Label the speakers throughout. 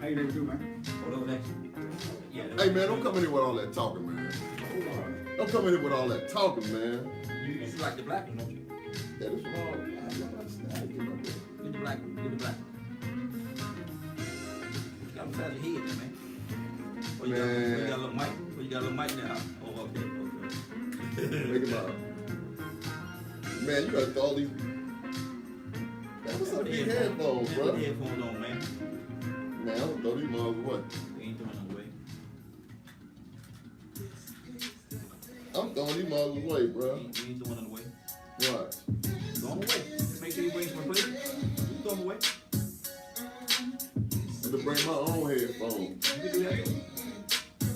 Speaker 1: How you doing, man?
Speaker 2: Hold over there. Yeah,
Speaker 3: Hey man, don't come in here with all that talking, man. Don't come in here with all that talking, man.
Speaker 2: you like the black one, don't you?
Speaker 3: Yeah, this one all. I don't understand.
Speaker 2: Get the black one. Get the black one. You got beside your head there, man. Oh, you got a little mic? Oh, you got a little mic now? Oh, okay.
Speaker 3: Make him out. Man, you gotta throw all these. Man, what's up with these headphones, bro?
Speaker 2: Put the headphones on, man.
Speaker 3: Man, I don't throw these mugs away.
Speaker 2: We ain't throwing them away.
Speaker 3: I'm throwing these mugs away, bro.
Speaker 2: We ain't throwing them away.
Speaker 3: What?
Speaker 2: Throw them away. Make sure you bring some plate. You throw them away.
Speaker 3: I'm gonna bring my own headphones.
Speaker 2: You can do that.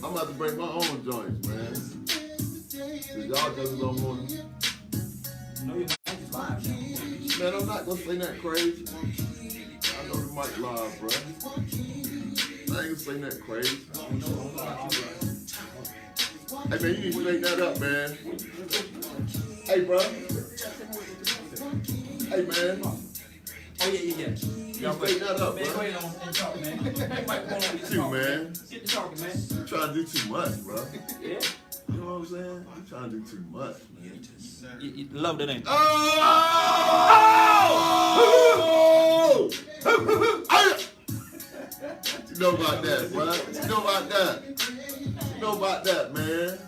Speaker 3: I'm about to bring my own joints, man. Cause y'all just don't want to.
Speaker 2: You know your mic is live now.
Speaker 3: Man, I'm not gonna say that crazy. I know the mic live, bro. I ain't gonna say that crazy.
Speaker 2: I don't know about you, bro.
Speaker 3: Hey man, you need to straighten that up, man. Hey, bro. Hey, man.
Speaker 2: Oh, yeah.
Speaker 3: You straighten that up,
Speaker 2: Man, go
Speaker 3: bro.
Speaker 2: ahead and talk, man. Microphone on, get to
Speaker 3: You,
Speaker 2: talking,
Speaker 3: man.
Speaker 2: Get to talking, man.
Speaker 3: You trying to do too much, bro.
Speaker 2: Yeah.
Speaker 3: You know what I'm saying? You trying to do too much, man.
Speaker 2: You love that, ain't you?
Speaker 3: Oh! You know about that, bro. You know about that. You know about that, man.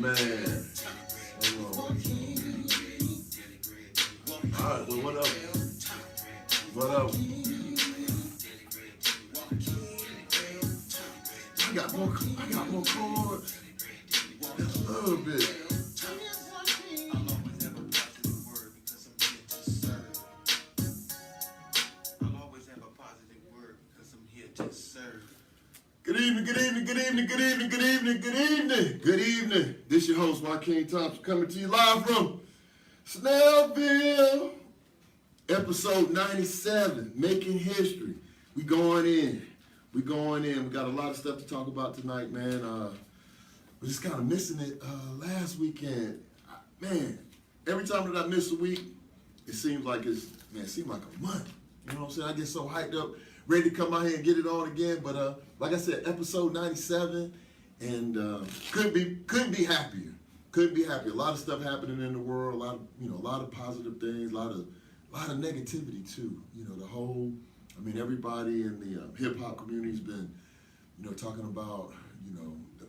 Speaker 3: Man. Hold on. All right, well, what up? What up? I got more chords. Just a little bit. Good evening, good evening, good evening, good evening, good evening, good evening, good evening. This your host, Joaquin Thompson, coming to you live from Snellville, episode 97, Making History. We going in. We got a lot of stuff to talk about tonight, man. We're just kind of missing it last weekend. Man, every time that I miss a week, it seems like it seems like a month. You know what I'm saying? I get so hyped up, ready to come out here and get it on again. But like I said, episode 97, and couldn't be happier. Couldn't be happier. A lot of stuff happening in the world. A lot of positive things. A lot of negativity too. Everybody in the hip hop community's been, talking about,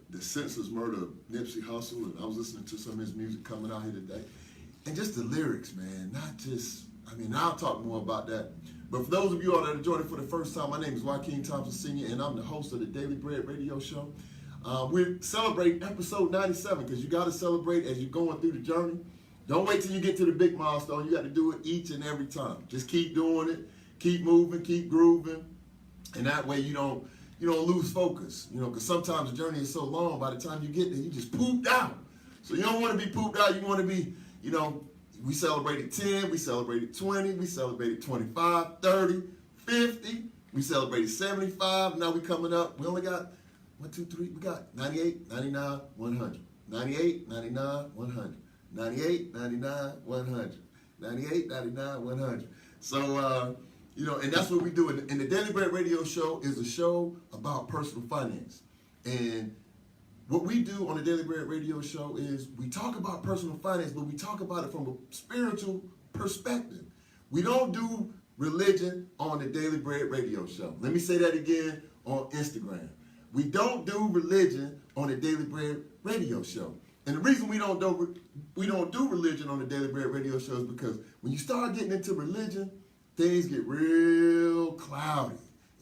Speaker 3: the senseless murder of Nipsey Hussle, and I was listening to some of his music coming out here today, and just the lyrics, man. Not just. I'll talk more about that. But for those of you all that are joining for the first time, my name is Joaquin Thompson Sr., and I'm the host of the Daily Bread Radio Show. We're celebrating episode 97 because you got to celebrate as you're going through the journey. Don't wait till you get to the big milestone. You got to do it each and every time. Just keep doing it, keep moving, keep grooving, and that way you don't lose focus. Because sometimes the journey is so long. By the time you get there, you just pooped out. So you don't want to be pooped out. You want to be, we celebrated 10, we celebrated 20, we celebrated 25, 30, 50, we celebrated 75. Now we coming up. We only got 1, 2, 3. We got 98, 99, 100. 98, 99, 100. 98, 99, 100. 98, 99, 100. So, and that's what we do. And the Daily Bread Radio Show is a show about personal finance. And what we do on the Daily Bread Radio Show is we talk about personal finance, but we talk about it from a spiritual perspective. We don't do religion on the Daily Bread Radio Show. Let me say that again on Instagram. We don't do religion on the Daily Bread Radio Show. And the reason we don't do religion on the Daily Bread Radio Show is because when you start getting into religion, things get real cloudy.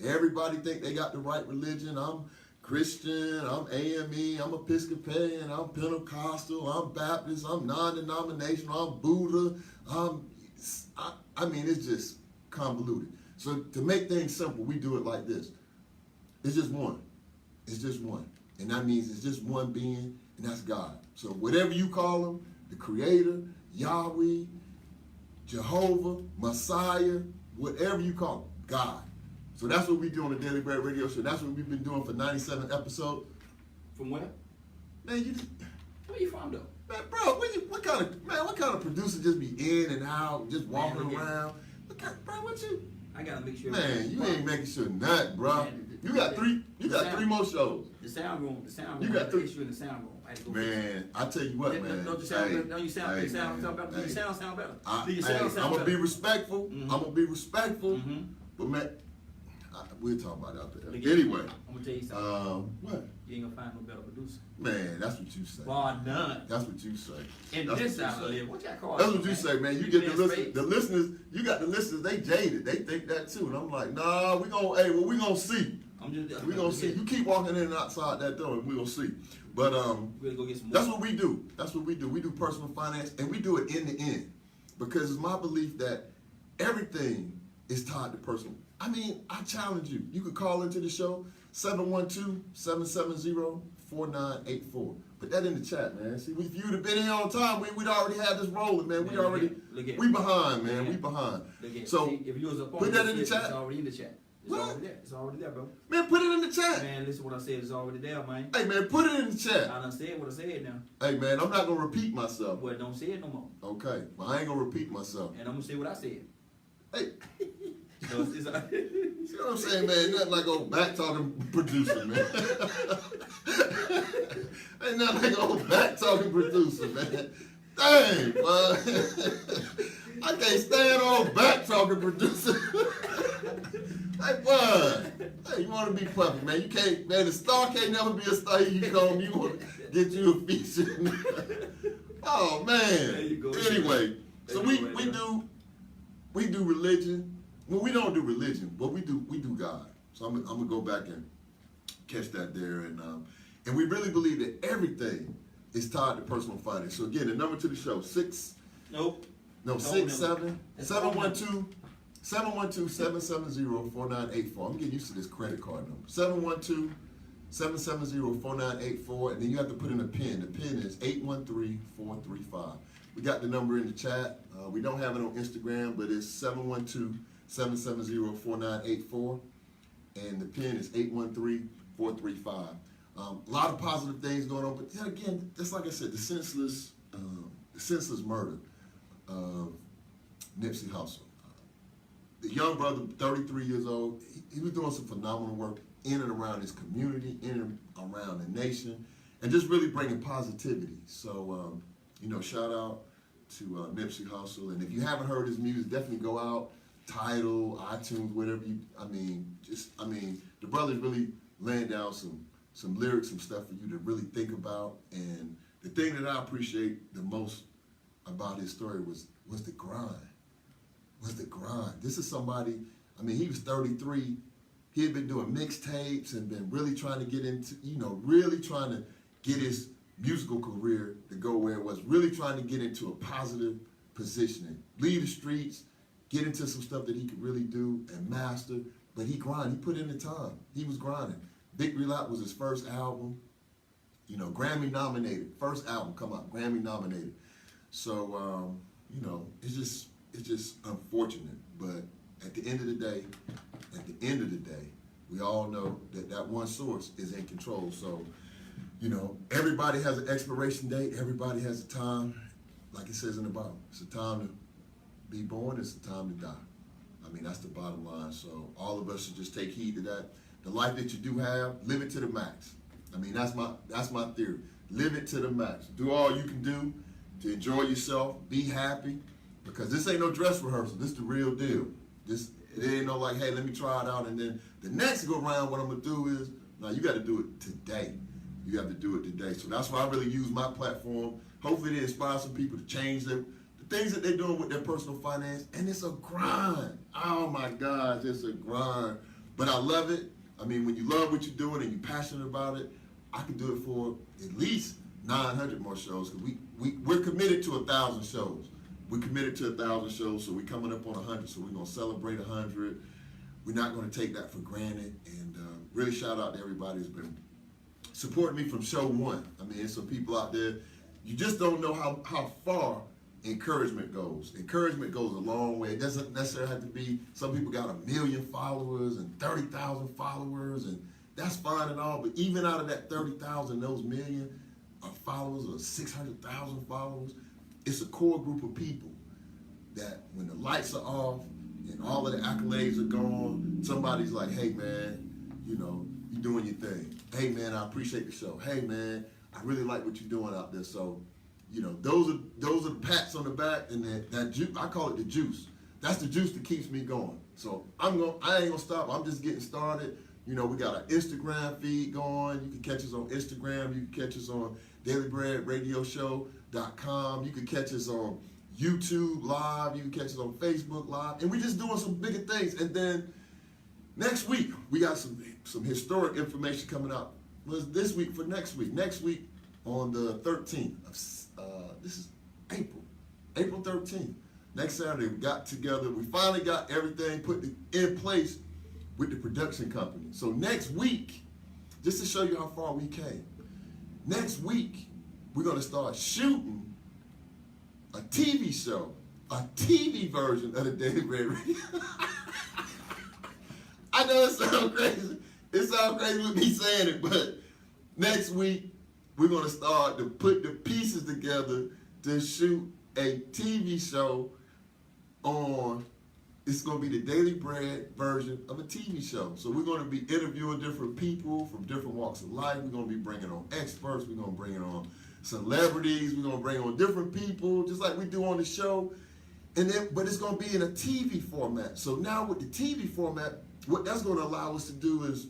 Speaker 3: Everybody think they got the right religion. I'm Christian, I'm AME, I'm Episcopalian, I'm Pentecostal, I'm Baptist, I'm non-denominational, I'm Buddha. It's just convoluted. So to make things simple, we do it like this. It's just one. It's just one. And that means it's just one being, and that's God. So whatever you call him, the Creator, Yahweh, Jehovah, Messiah, whatever you call him, God. So that's what we do on the Daily Bread Radio Show. That's what we've been doing for 97 episodes.
Speaker 2: From where?
Speaker 3: Man, you
Speaker 2: Where you from though?
Speaker 3: man, bro, what kind of producer just be in and out, just walking
Speaker 2: Man, look at-
Speaker 3: around? Bro, what you?
Speaker 2: I gotta make sure.
Speaker 3: Man, you ain't making sure nothing, bro.
Speaker 2: Man,
Speaker 3: You got three more shows.
Speaker 2: The sound room.
Speaker 3: You got
Speaker 2: I had an
Speaker 3: three-
Speaker 2: issue in the sound room. I had to go
Speaker 3: Man, I tell you what, man.
Speaker 2: Don't you sound?
Speaker 3: Hey,
Speaker 2: Don't you sound?
Speaker 3: hey,
Speaker 2: You sound
Speaker 3: man,
Speaker 2: better. Do
Speaker 3: hey.
Speaker 2: your sound better?
Speaker 3: I,
Speaker 2: Do your
Speaker 3: hey,
Speaker 2: sound
Speaker 3: I'm
Speaker 2: sound
Speaker 3: gonna be
Speaker 2: better?
Speaker 3: respectful.
Speaker 2: Mhm.
Speaker 3: I'm gonna be respectful.
Speaker 2: Mhm.
Speaker 3: But man, we'll talk about it out there.
Speaker 2: Look at
Speaker 3: Anyway,
Speaker 2: I'm gonna tell you something.
Speaker 3: what?
Speaker 2: You ain't gonna find no better producer.
Speaker 3: Man, that's what you say.
Speaker 2: Bar none.
Speaker 3: That's what you say.
Speaker 2: And
Speaker 3: That's
Speaker 2: this
Speaker 3: what you
Speaker 2: side of
Speaker 3: say.
Speaker 2: live. What y'all call
Speaker 3: That's
Speaker 2: it,
Speaker 3: what you
Speaker 2: man?
Speaker 3: say, man. You
Speaker 2: Big
Speaker 3: get
Speaker 2: man
Speaker 3: the
Speaker 2: space.
Speaker 3: listeners. You got the listeners. They jaded. They think that too. And I'm like, nah. We gonna see.
Speaker 2: I'm just.
Speaker 3: We gonna see. You keep walking in and outside that door, and we gonna see. But
Speaker 2: We're gonna go get some.
Speaker 3: that's what we do. That's what we do. We do personal finance, and we do it in the end, because it's my belief that everything is tied to personal. I mean, I challenge you. You could call into the show 712-770-4984. Put that in the chat, man. See, if you'd have been here on time, we'd already had this rolling, man.
Speaker 2: Man, look at-
Speaker 3: We behind, man.
Speaker 2: look
Speaker 3: We
Speaker 2: at-
Speaker 3: behind.
Speaker 2: Look at,
Speaker 3: So
Speaker 2: see, if you was up on
Speaker 3: put that
Speaker 2: it,
Speaker 3: in the
Speaker 2: it's
Speaker 3: chat.
Speaker 2: already in the chat. It's
Speaker 3: What?
Speaker 2: already there. It's already there, bro.
Speaker 3: Man, put it in the chat.
Speaker 2: Man, listen what I said. It's already there, man.
Speaker 3: Hey, man, put it in the chat.
Speaker 2: I done said what I said now.
Speaker 3: Hey, man, I'm not gonna repeat myself.
Speaker 2: Well, don't say it no more.
Speaker 3: Okay, but I ain't gonna repeat myself.
Speaker 2: And I'm gonna say what I said.
Speaker 3: Hey,
Speaker 2: So it's,
Speaker 3: see what I'm saying, man? Nothing like old back talking producer, man. Ain't nothing like old back talking producer, man. Dang, man. I can't stand old back talking producer. Hey, what? Hey, you want to be puppy, man? You can't, man. The star can't never be a star. You come, you want to get you a feature. Oh man.
Speaker 2: There you go.
Speaker 3: Anyway, so
Speaker 2: There you go,
Speaker 3: we do religion. Well, we don't do religion, but we do God. So I'm gonna go back and catch that there, and we really believe that everything is tied to personal finance. So again, the number to the show
Speaker 2: Nope.
Speaker 3: 712 770-4984. I'm getting used to this credit card number. 712-770-4984, and then you have to put in a PIN. The PIN is 813-435. We got the number in the chat. We don't have it on Instagram, but it's 712-770-4984, and the PIN is 813-435. A lot of positive things going on, but then again, just like I said, the senseless murder of Nipsey Hussle. The young brother, 33 years old, he was doing some phenomenal work in and around his community, in and around the nation, and just really bringing positivity. So, shout out to Nipsey Hussle. And if you haven't heard his music, definitely go out, Tidal, iTunes, whatever you, the brother's really laying down some lyrics, some stuff for you to really think about. And the thing that I appreciate the most about his story was the grind. This is somebody, he was 33. He had been doing mixtapes and been really trying to get into, really trying to get his musical career to go where it was, really trying to get into a positive positioning, leave the streets, get into some stuff that he could really do and master. But he grinded. He put in the time. He was grinding. Victory Lap was his first album, Grammy nominated. First album come out, Grammy nominated. So, it's just unfortunate. But at the end of the day, we all know that one source is in control. So, everybody has an expiration date. Everybody has a time, like it says in the Bible. It's a time to be born. It's a time to die. That's the bottom line. So all of us should just take heed to that. The life that you do have, live it to the max. That's my theory. Live it to the max. Do all you can do to enjoy yourself. Be happy, because this ain't no dress rehearsal. This is the real deal. It ain't no like, hey, let me try it out, and then the next go round, what I'm gonna do is, no, you got to do it today. You have to do it today. So that's why I really use my platform. Hopefully, it inspires some people to change the things that they're doing with their personal finance. And it's a grind. Oh my gosh, it's a grind. But I love it. When you love what you're doing and you're passionate about it, I can do it for at least 900 more shows. Cause we're committed to 1,000 shows. We're committed to 1,000 shows, so we're coming up on 100. So we're gonna celebrate 100. We're not gonna take that for granted. And really shout out to everybody who's been supporting me from show one. There's some people out there, you just don't know how far encouragement goes. Encouragement goes a long way. It doesn't necessarily have to be, some people got 1 million followers and 30,000 followers, and that's fine and all, but even out of that 30,000, those million followers or 600,000 followers, it's a core group of people that when the lights are off and all of the accolades are gone, somebody's like, hey man, you know, you're doing your thing. Hey man, I appreciate the show. Hey man, I really like what you're doing out there. So, you know, those are the pats on the back, and that juice, I call it the juice. That's the juice that keeps me going. So I ain't gonna stop. I'm just getting started. You know, we got an Instagram feed going. You can catch us on Instagram. You can catch us on dailybreadradioshow.com. You can catch us on YouTube Live. You can catch us on Facebook Live. And we're just doing some bigger things. And then next week, we got some historic information coming out. Well, this week for next week. Next week on the 13th. This is April 13th. Next Saturday, we got together. We finally got everything put in place with the production company. So next week, just to show you how far we came, next week, we're going to start shooting a TV show, a TV version of the Daily Bread Radio. I know it sounds crazy. It sounds crazy with me saying it, but next week, we're going to start to put the pieces together to shoot a TV show on, it's going to be the Daily Bread version of a TV show. So we're going to be interviewing different people from different walks of life. We're going to be bringing on experts. We're going to bring on celebrities. We're going to bring on different people, just like we do on the show. And then, but it's going to be in a TV format. So now with the TV format, what that's going to allow us to do is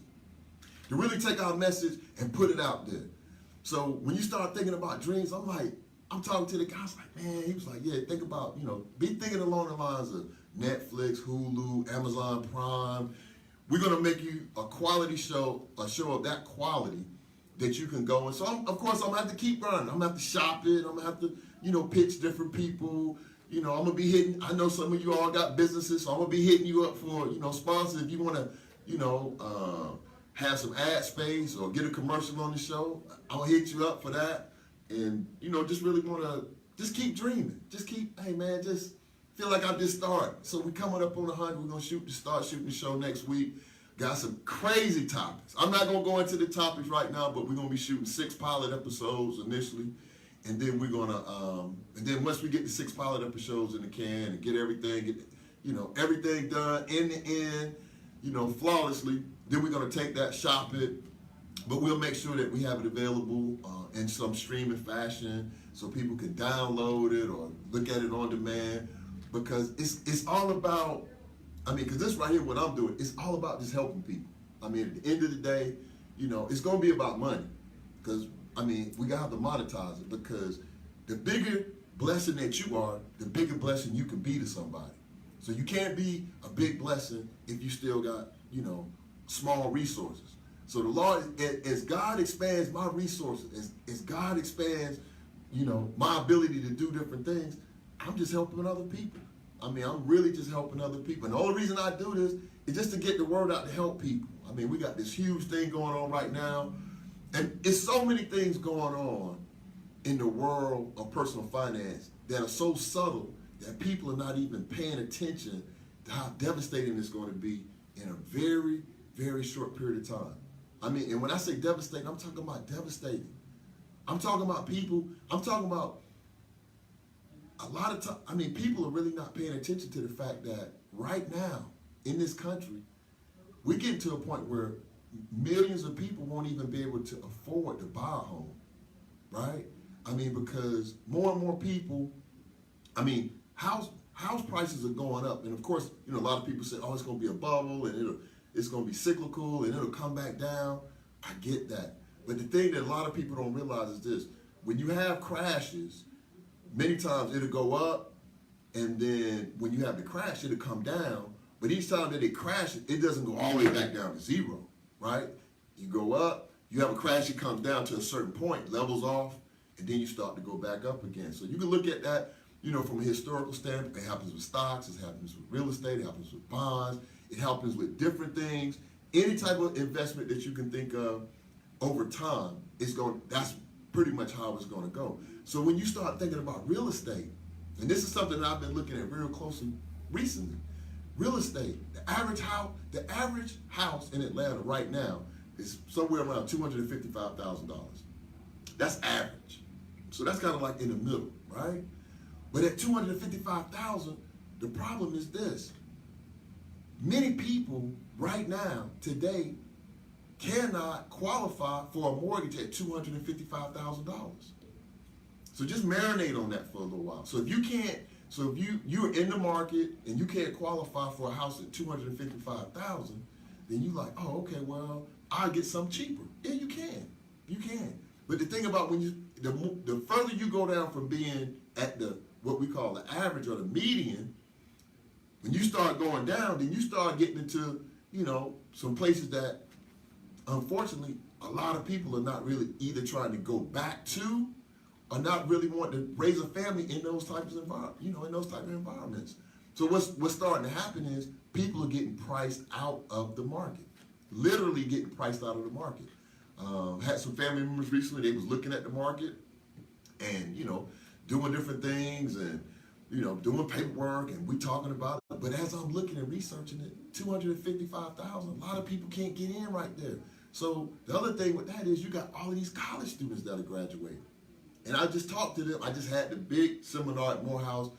Speaker 3: to really take our message and put it out there. So when you start thinking about dreams, I'm talking to the guy, I was like, man, he was like, yeah, think about, you know, be thinking along the lines of Netflix, Hulu, Amazon Prime. We're going to make you a quality show, a show of that quality that you can go. And so, of course, I'm going to have to keep running. I'm going to have to shop it. I'm going to have to, you know, pitch different people. You know, I'm going to be hitting, I know some of you all got businesses, so I'm going to be hitting you up for, you know, sponsors. If you want to, you know, have some ad space or get a commercial on the show, I'll hit you up for that. And, you know, just really want to just keep dreaming. Just keep, hey, man, just feel like I'm just starting. So we coming up on 100. We're going to start shooting the show next week. Got some crazy topics. I'm not going to go into the topics right now, but we're going to be shooting 6 pilot episodes initially. And then we're going to, and then once we get the 6 pilot episodes in the can and get everything done in the end, you know, flawlessly, then we're going to take that, shop it, but we'll make sure that we have it available in some streaming fashion so people can download it or look at it on demand, because it's all about, I mean, because this right here, what I'm doing, it's all about just helping people. I mean, at the end of the day, you know, it's going to be about money, because, I mean, we got to monetize it, because the bigger blessing that you are, the bigger blessing you can be to somebody. So you can't be a big blessing if you still got, you know, small resources. So the Lord, as God expands my resources, as God expands, you know, my ability to do different things, I'm just helping other people. I mean, I'm really just helping other people. And the only reason I do this is just to get the word out to help people. I mean, we got this huge thing going on right now. And it's so many things going on in the world of personal finance that are so subtle that people are not even paying attention to how devastating it's going to be in a very, very short period of time. I mean, and when I say devastating, I'm talking about devastating. I'm talking about people, I'm talking about a lot of time. I mean, people are really not paying attention to the fact that right now in this country, we're getting to a point where millions of people won't even be able to afford to buy a home, right? I mean, because more and more people, I mean, house prices are going up. And of course, you know, a lot of people say, oh, it's going to be a bubble and it's going to be cyclical and it'll come back down. I get that. But the thing that a lot of people don't realize is this. When you have crashes, many times it'll go up, and then when you have the crash, it'll come down. But each time that it crashes, it doesn't go all the way back down to zero, right? You go up, you have a crash, it comes down to a certain point, levels off, and then you start to go back up again. So you can look at that, you know, from a historical standpoint. It happens with stocks, it happens with real estate, it happens with bonds, it happens with different things. Any type of investment that you can think of over time, that's pretty much how it's going to go. So when you start thinking about real estate, and this is something that I've been looking at real closely recently. Real estate, the average house in Atlanta right now is somewhere around $255,000. That's average. So that's kind of like in the middle, right? But at $255,000, the problem is this. Many people right now, today, cannot qualify for a mortgage at $255,000. So just marinate on that for a little while. So if you can't, you're in the market and you can't qualify for a house at $255,000, then you like, oh, okay, well, I'll get some cheaper. Yeah, you can. But the thing about the further you go down from being at what we call the average or the median, when you start going down, then you start getting into, some places that, unfortunately, a lot of people are not really either trying to go back to or not really want to raise a family in those types of environments. So what's starting to happen is people are getting priced out of the market, literally getting priced out of the market. Had some family members recently, they was looking at the market and, doing different things and, doing paperwork, and we talking about it. But as I'm looking and researching it, $255,000, a lot of people can't get in right there. So the other thing with that is you got all of these college students that are graduating. And I just talked to them. I just had the big seminar at Morehouse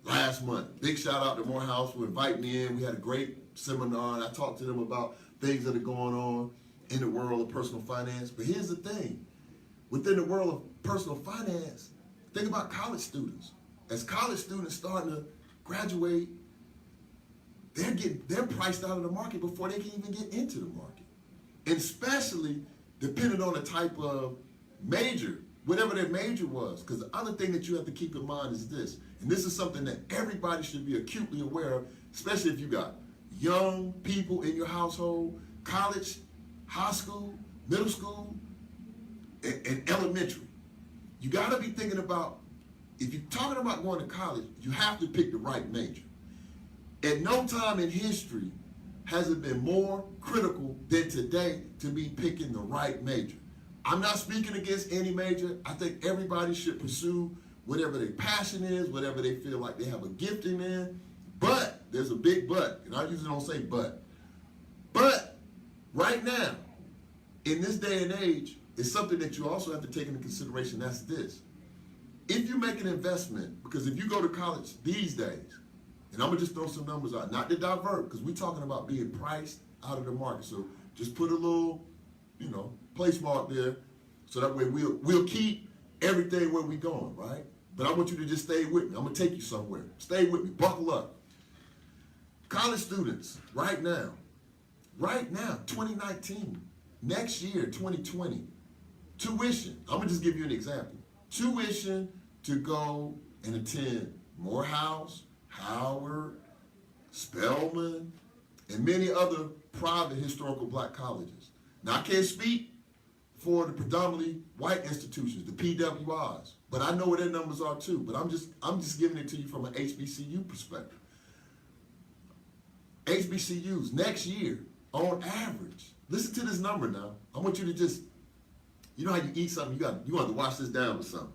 Speaker 3: last month. Big shout out to Morehouse for inviting me in. We had a great seminar, and I talked to them about things that are going on in the world of personal finance. But here's the thing. Within the world of personal finance, think about college students. As college students starting to graduate, they're priced out of the market before they can even get into the market. And especially depending on the type of major, whatever their major was. Because the other thing that you have to keep in mind is this, and this is something that everybody should be acutely aware of, especially if you got young people in your household, college, high school, middle school, and elementary. You got to be thinking about, if you're talking about going to college, you have to pick the right major. At no time in history has it been more critical than today to be picking the right major. I'm not speaking against any major. I think everybody should pursue whatever their passion is, whatever they feel like they have a gifting in. But, there's a big but, and I usually don't say but. But, right now, in this day and age, it's something that you also have to take into consideration. That's this. If you make an investment, because if you go to college these days, and I'm going to just throw some numbers out, not to divert, because we're talking about being priced out of the market. So just put a little, place mark there, so that way we'll keep everything where we're going, right? But I want you to just stay with me. I'm going to take you somewhere. Stay with me. Buckle up. College students, right now, 2019, next year, 2020, tuition. I'm going to just give you an example. Tuition to go and attend Morehouse, Howard, Spelman, and many other private historical black colleges. Now, I can't speak for the predominantly white institutions, the PWIs, but I know what their numbers are too. But I'm just giving it to you from an HBCU perspective. HBCUs next year, on average, listen to this number now. I want you to just, you know how you eat something, you want to wash this down with something.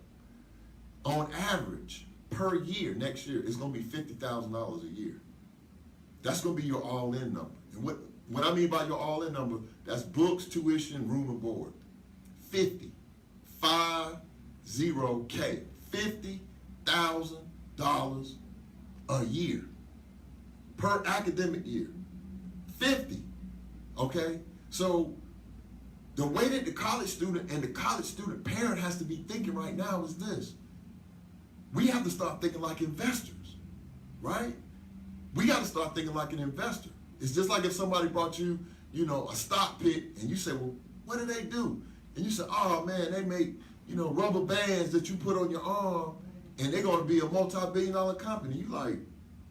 Speaker 3: On average, per year, next year, it's going to be $50,000 a year. That's going to be your all-in number. And what I mean by your all-in number, that's books, tuition, room and board. 50, 50K, $50,000 a year per academic year. 50, okay? So the way that the college student and the college student parent has to be thinking right now is this. We have to start thinking like investors, right? We got to start thinking like an investor. It's just like if somebody brought you, a stock pick, and you say, well, what do they do? And you say, oh man, they make, rubber bands that you put on your arm, and they're going to be a multi-billion-dollar company. You like,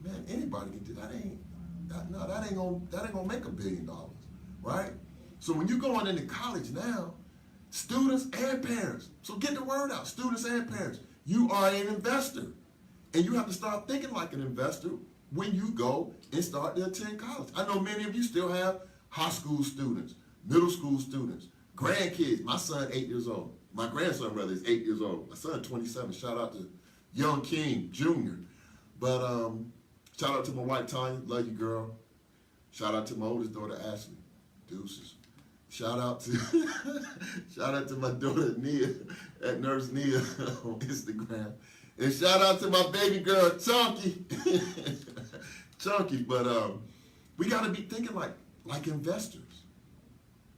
Speaker 3: man, anybody can do that. That ain't gonna make $1 billion, right? So when you're going into college now, students and parents, so get the word out, students and parents, you are an investor. And you have to start thinking like an investor when you go and start to attend college. I know many of you still have high school students, middle school students, grandkids. My son, 8 years old. My grandson, rather, is 8 years old. My son, 27. Shout out to Young King Jr. But shout out to my wife Tanya, love you, girl. Shout out to my oldest daughter Ashley, deuces. Shout out to my daughter Nia at Nurse Nia on Instagram, and shout out to my baby girl Chunky, Chunky. But we got to be thinking like investors,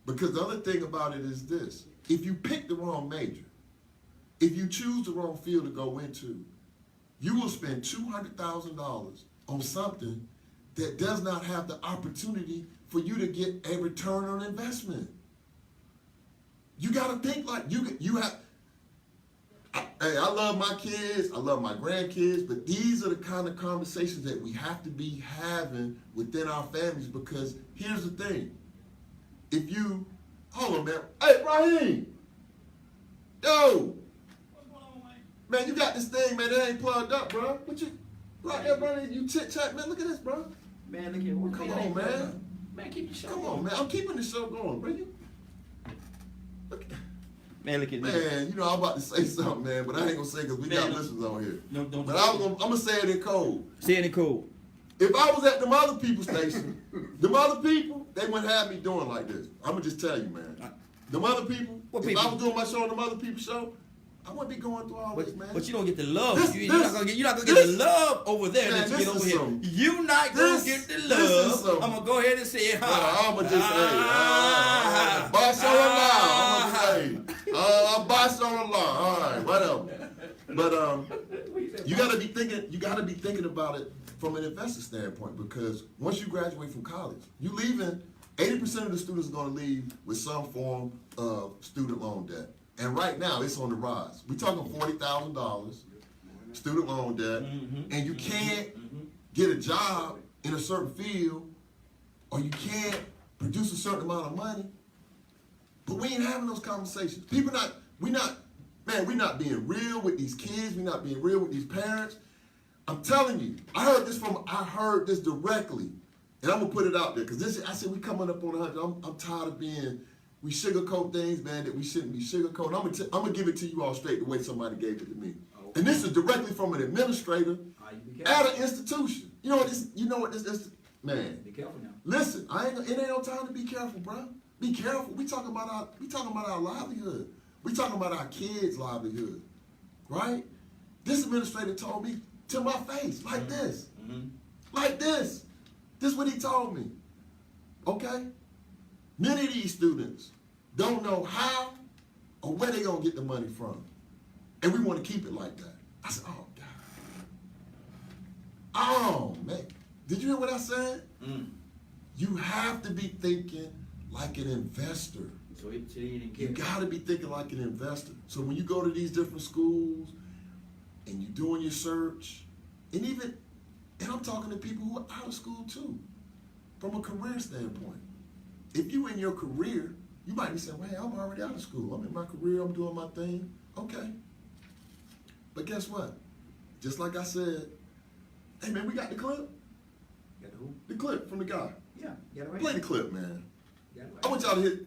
Speaker 3: because the other thing about it is this: if you pick the wrong major, if you choose the wrong field to go into, you will spend $200,000 on something that does not have the opportunity for you to get a return on investment. You got to think like you have. Hey, I love my kids, I love my grandkids, but these are the kind of conversations that we have to be having within our families, because here's the thing. If you, hold on, man. Hey, Raheem. Yo. Man, you got this thing, man, that ain't plugged up, bro. What you, like that, bro? You chit-chat, man, look at this, bro.
Speaker 1: Man, look at
Speaker 3: Come on, man.
Speaker 1: Man, keep the show
Speaker 3: Come
Speaker 1: going.
Speaker 3: on, man. I'm keeping the show going, bro. Look,
Speaker 1: Man, look at this.
Speaker 3: man, you know, I'm about to say something, man, but I ain't gonna say because we got
Speaker 1: Man,
Speaker 3: listeners on here.
Speaker 1: No, don't.
Speaker 3: But I'm gonna say it in code.
Speaker 1: Say it in code.
Speaker 3: If I was at them other people's station, them other people, they wouldn't have me doing like this. I'm gonna just tell you, man. Them other people,
Speaker 1: What
Speaker 3: if
Speaker 1: people?
Speaker 3: I was doing my show on them other people's show, I wouldn't be going through all this, man.
Speaker 1: But you don't get the love.
Speaker 3: This-
Speaker 1: You're not gonna get the love over there
Speaker 3: Man,
Speaker 1: that you
Speaker 3: this
Speaker 1: get over
Speaker 3: is
Speaker 1: here.
Speaker 3: some-
Speaker 1: You not gonna
Speaker 3: this-
Speaker 1: get the
Speaker 3: this is
Speaker 1: love.
Speaker 3: some-
Speaker 1: I'm gonna go ahead and say it.
Speaker 3: I'm gonna just say, boss on the line. I'm gonna say, boss on the line. All right, whatever. But you gotta be thinking about it from an investor standpoint, because once you graduate from college, you leaving. 80% of the students are gonna leave with some form of student loan debt, and right now it's on the rise. We're talking $40,000 student loan debt, and you can't get a job in a certain field, or you can't produce a certain amount of money. But we ain't having those conversations. We're not being real with these kids. We're not being real with these parents. I'm telling you, I heard this directly, and I'm gonna put it out there, because I said we coming up on 100. I'm tired of we sugarcoat things, man, that we shouldn't be sugarcoating. I'm gonna give it to you all straight the way somebody gave it to me. And this is directly from an administrator at an institution. You know what this man.
Speaker 1: Be careful now.
Speaker 3: Listen, it ain't no time to be careful, bro. Be careful. We talking about our livelihood. We talking about our kids' livelihood, right? This administrator told me to my face, like this, like this. This is what he told me. Okay? Many of these students don't know how or where they gonna get the money from, and we want to keep it like that. I said, oh God. Oh man, did you hear what I said? You have to be thinking like an investor.
Speaker 1: So he didn't
Speaker 3: You
Speaker 1: care.
Speaker 3: got to be thinking like an investor. So when you go to these different schools and you're doing your search, and I'm talking to people who are out of school too, from a career standpoint. If you in your career, you might be saying, well, hey, I'm already out of school. I'm in my career. I'm doing my thing. Okay. But guess what? Just like I said, hey, man, we got the clip.
Speaker 1: Got the who?
Speaker 3: The clip from the guy.
Speaker 1: Yeah, got it right.
Speaker 3: Play the clip, man.
Speaker 1: Got it right.
Speaker 3: I want y'all to hear.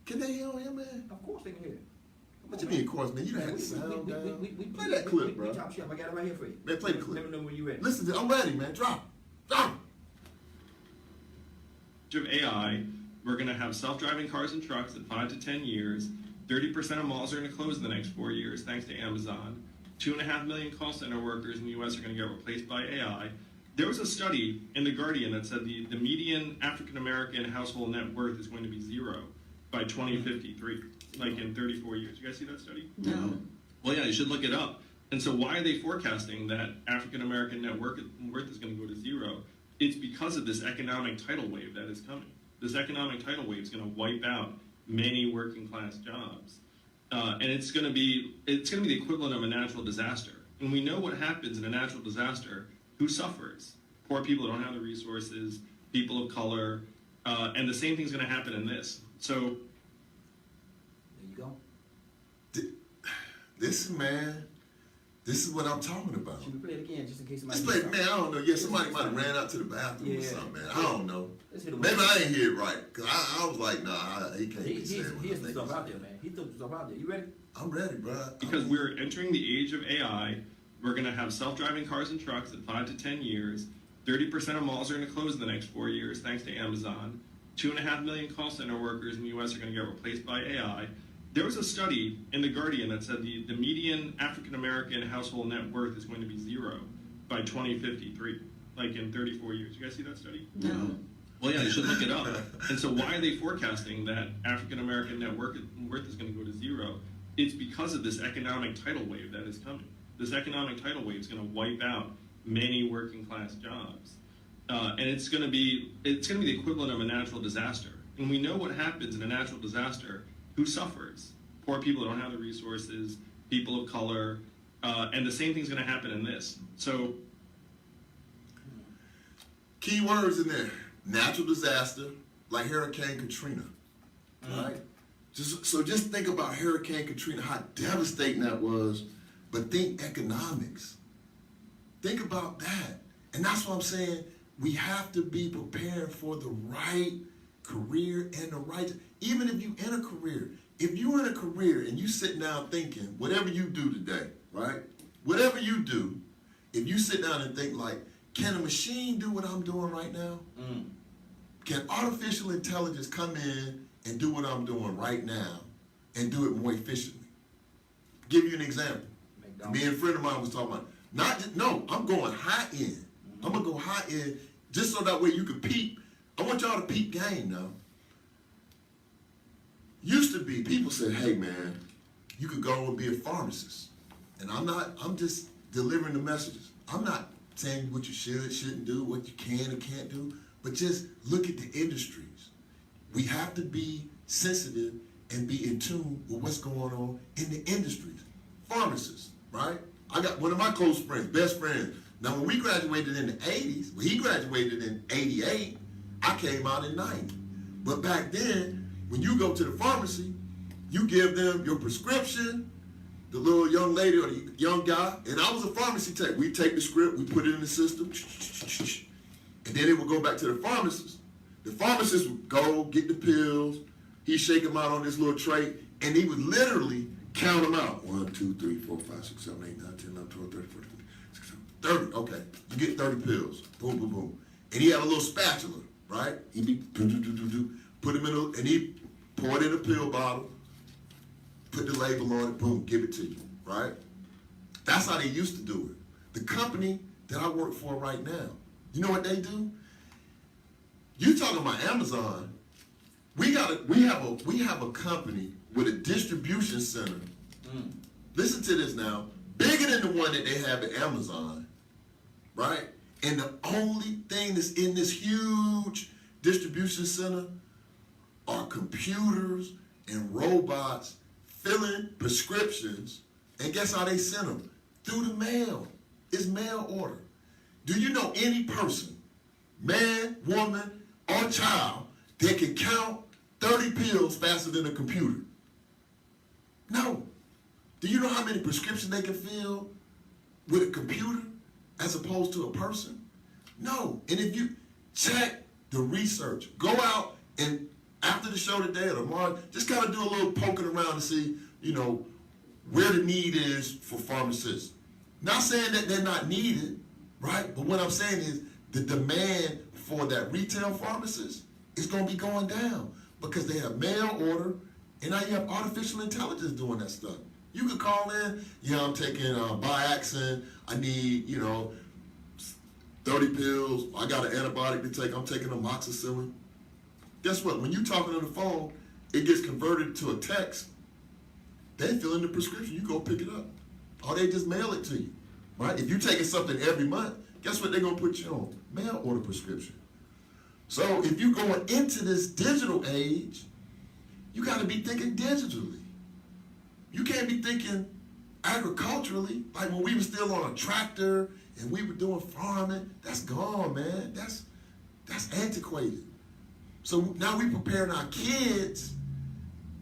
Speaker 3: Can they hear on him, man?
Speaker 1: Of course they can hear it.
Speaker 3: What you mean, of course, man? You don't have the sound down. Play that
Speaker 1: we
Speaker 3: clip, bro.
Speaker 1: Chop shop. I got it right here for you.
Speaker 3: Man, play the clip.
Speaker 1: Let me know when you're ready.
Speaker 3: Listen, I'm ready, man. Drop.
Speaker 4: Of AI, we're going to have self-driving cars and trucks in 5 to 10 years. 30% of malls are going to close in the next 4 years, thanks to Amazon. 2.5 million call center workers in the U.S. are going to get replaced by AI. There was a study in The Guardian that said the median African-American household net worth is going to be 0 by 2053, like in 34 years. You guys see that study?
Speaker 1: No.
Speaker 4: Well, yeah, you should look it up. And so why are they forecasting that African-American net worth is going to go to 0? It's because of this economic tidal wave that is coming. This economic tidal wave is going to wipe out many working class jobs. And it's going to be the equivalent of a natural disaster. And we know what happens in a natural disaster. Who suffers? Poor people who don't have the resources, people of color, and the same thing's going to happen in this. So
Speaker 1: There you go.
Speaker 3: This is what I'm talking about.
Speaker 1: Should we play it again just in case somebody?
Speaker 3: Let's play, man, I don't know. Yeah, somebody might have ran out to the bathroom or
Speaker 1: Yeah.
Speaker 3: something, man. I don't know.
Speaker 1: Let's hit it
Speaker 3: Maybe
Speaker 1: with
Speaker 3: I ain't hear it right. Because I was like, nah, he can't be
Speaker 1: He
Speaker 3: saying
Speaker 1: has
Speaker 3: what I
Speaker 1: some
Speaker 3: think
Speaker 1: stuff
Speaker 3: he's
Speaker 1: out there,
Speaker 3: saying.
Speaker 1: man. He threw some stuff out there. You ready?
Speaker 3: I'm ready, bro.
Speaker 4: because we're entering the age of AI, We're going to have self-driving cars and trucks in 5 to 10 years. 30% of malls are going to close in the next 4 years thanks to Amazon. 2.5 million call center workers in the U.S. are going to get replaced by AI. There was a study in The Guardian that said the median African-American household net worth is going to be 0 by 2053, like in 34 years. You guys see that study?
Speaker 1: No.
Speaker 4: Well, yeah, you should look it up. And so why are they forecasting that African-American net worth is going to go to 0? It's because of this economic tidal wave that is coming. This economic tidal wave is going to wipe out many working class jobs. And it's going to be the equivalent of a natural disaster. And we know what happens in a natural disaster. Who suffers? Poor people who don't have the resources, people of color, and the same thing's going to happen in this. So,
Speaker 3: key words in there: natural disaster, like Hurricane Katrina. Right? Just think about Hurricane Katrina, how devastating that was. But think economics. Think about that. And that's what I'm saying. We have to be prepared for the right career and the right, even if you're in a career. If you're in a career and you sit down thinking, whatever you do today, right? Whatever you do, if you sit down and think like, can a machine do what I'm doing right now? Can artificial intelligence come in and do what I'm doing right now and do it more efficiently? Give you an example. Me and a friend of mine was talking about, I'm going high end. I'm going to go high end just so that way you can peep. I want y'all to peep game now. Used to be, people said, hey man, you could go and be a pharmacist. And I'm just delivering the messages. I'm not saying what you should, shouldn't do, what you can and can't do, but just look at the industries. We have to be sensitive and be in tune with what's going on in the industries. Pharmacists, right? I got one of my close friends, best friends. Now, when we graduated in the 80s, when he graduated in 88, I came out in 90. But back then, when you go to the pharmacy, you give them your prescription, the little young lady or the young guy, and I was a pharmacy tech. We take the script, we put it in the system, and then it would go back to the pharmacist. The pharmacist would go get the pills, he'd shake them out on this little tray, and he would literally count them out. 1, 2, 3, 4, 5, 6, 7, 8, 9, 10, 11, 12, 13, 14, 15, 16, 30. Okay, you get 30 pills. Boom, boom, boom. And he had a little spatula, right? He'd be put them in and he pour it in a pill bottle, put the label on it, boom, give it to you, right? That's how they used to do it. The company that I work for right now, you know what they do? You talking about Amazon? We have a company with a distribution center. Listen to this now, bigger than the one that they have at Amazon, right? And the only thing that's in this huge distribution center are computers and robots filling prescriptions. And guess how they send them? Through the mail. It's mail order. Do you know any person, man, woman, or child, that can count 30 pills faster than a computer? No. Do you know how many prescriptions they can fill with a computer as opposed to a person? No. And if you check the research, go out and after the show today or tomorrow, just kind of do a little poking around to see, where the need is for pharmacists. Not saying that they're not needed, right? But what I'm saying is the demand for that retail pharmacist is going to be going down because they have mail order and now you have artificial intelligence doing that stuff. You could call in, I'm taking Biaxin, I need, 30 pills, I got an antibiotic to take, I'm taking amoxicillin. Guess what? When you're talking on the phone, it gets converted to a text. They fill in the prescription, you go pick it up. Or they just mail it to you, right? If you're taking something every month, guess what they're gonna put you on? Mail order prescription. So if you're going into this digital age, you gotta be thinking digitally. You can't be thinking agriculturally, like when we were still on a tractor and we were doing farming. That's gone, man. That's antiquated. So now we preparing our kids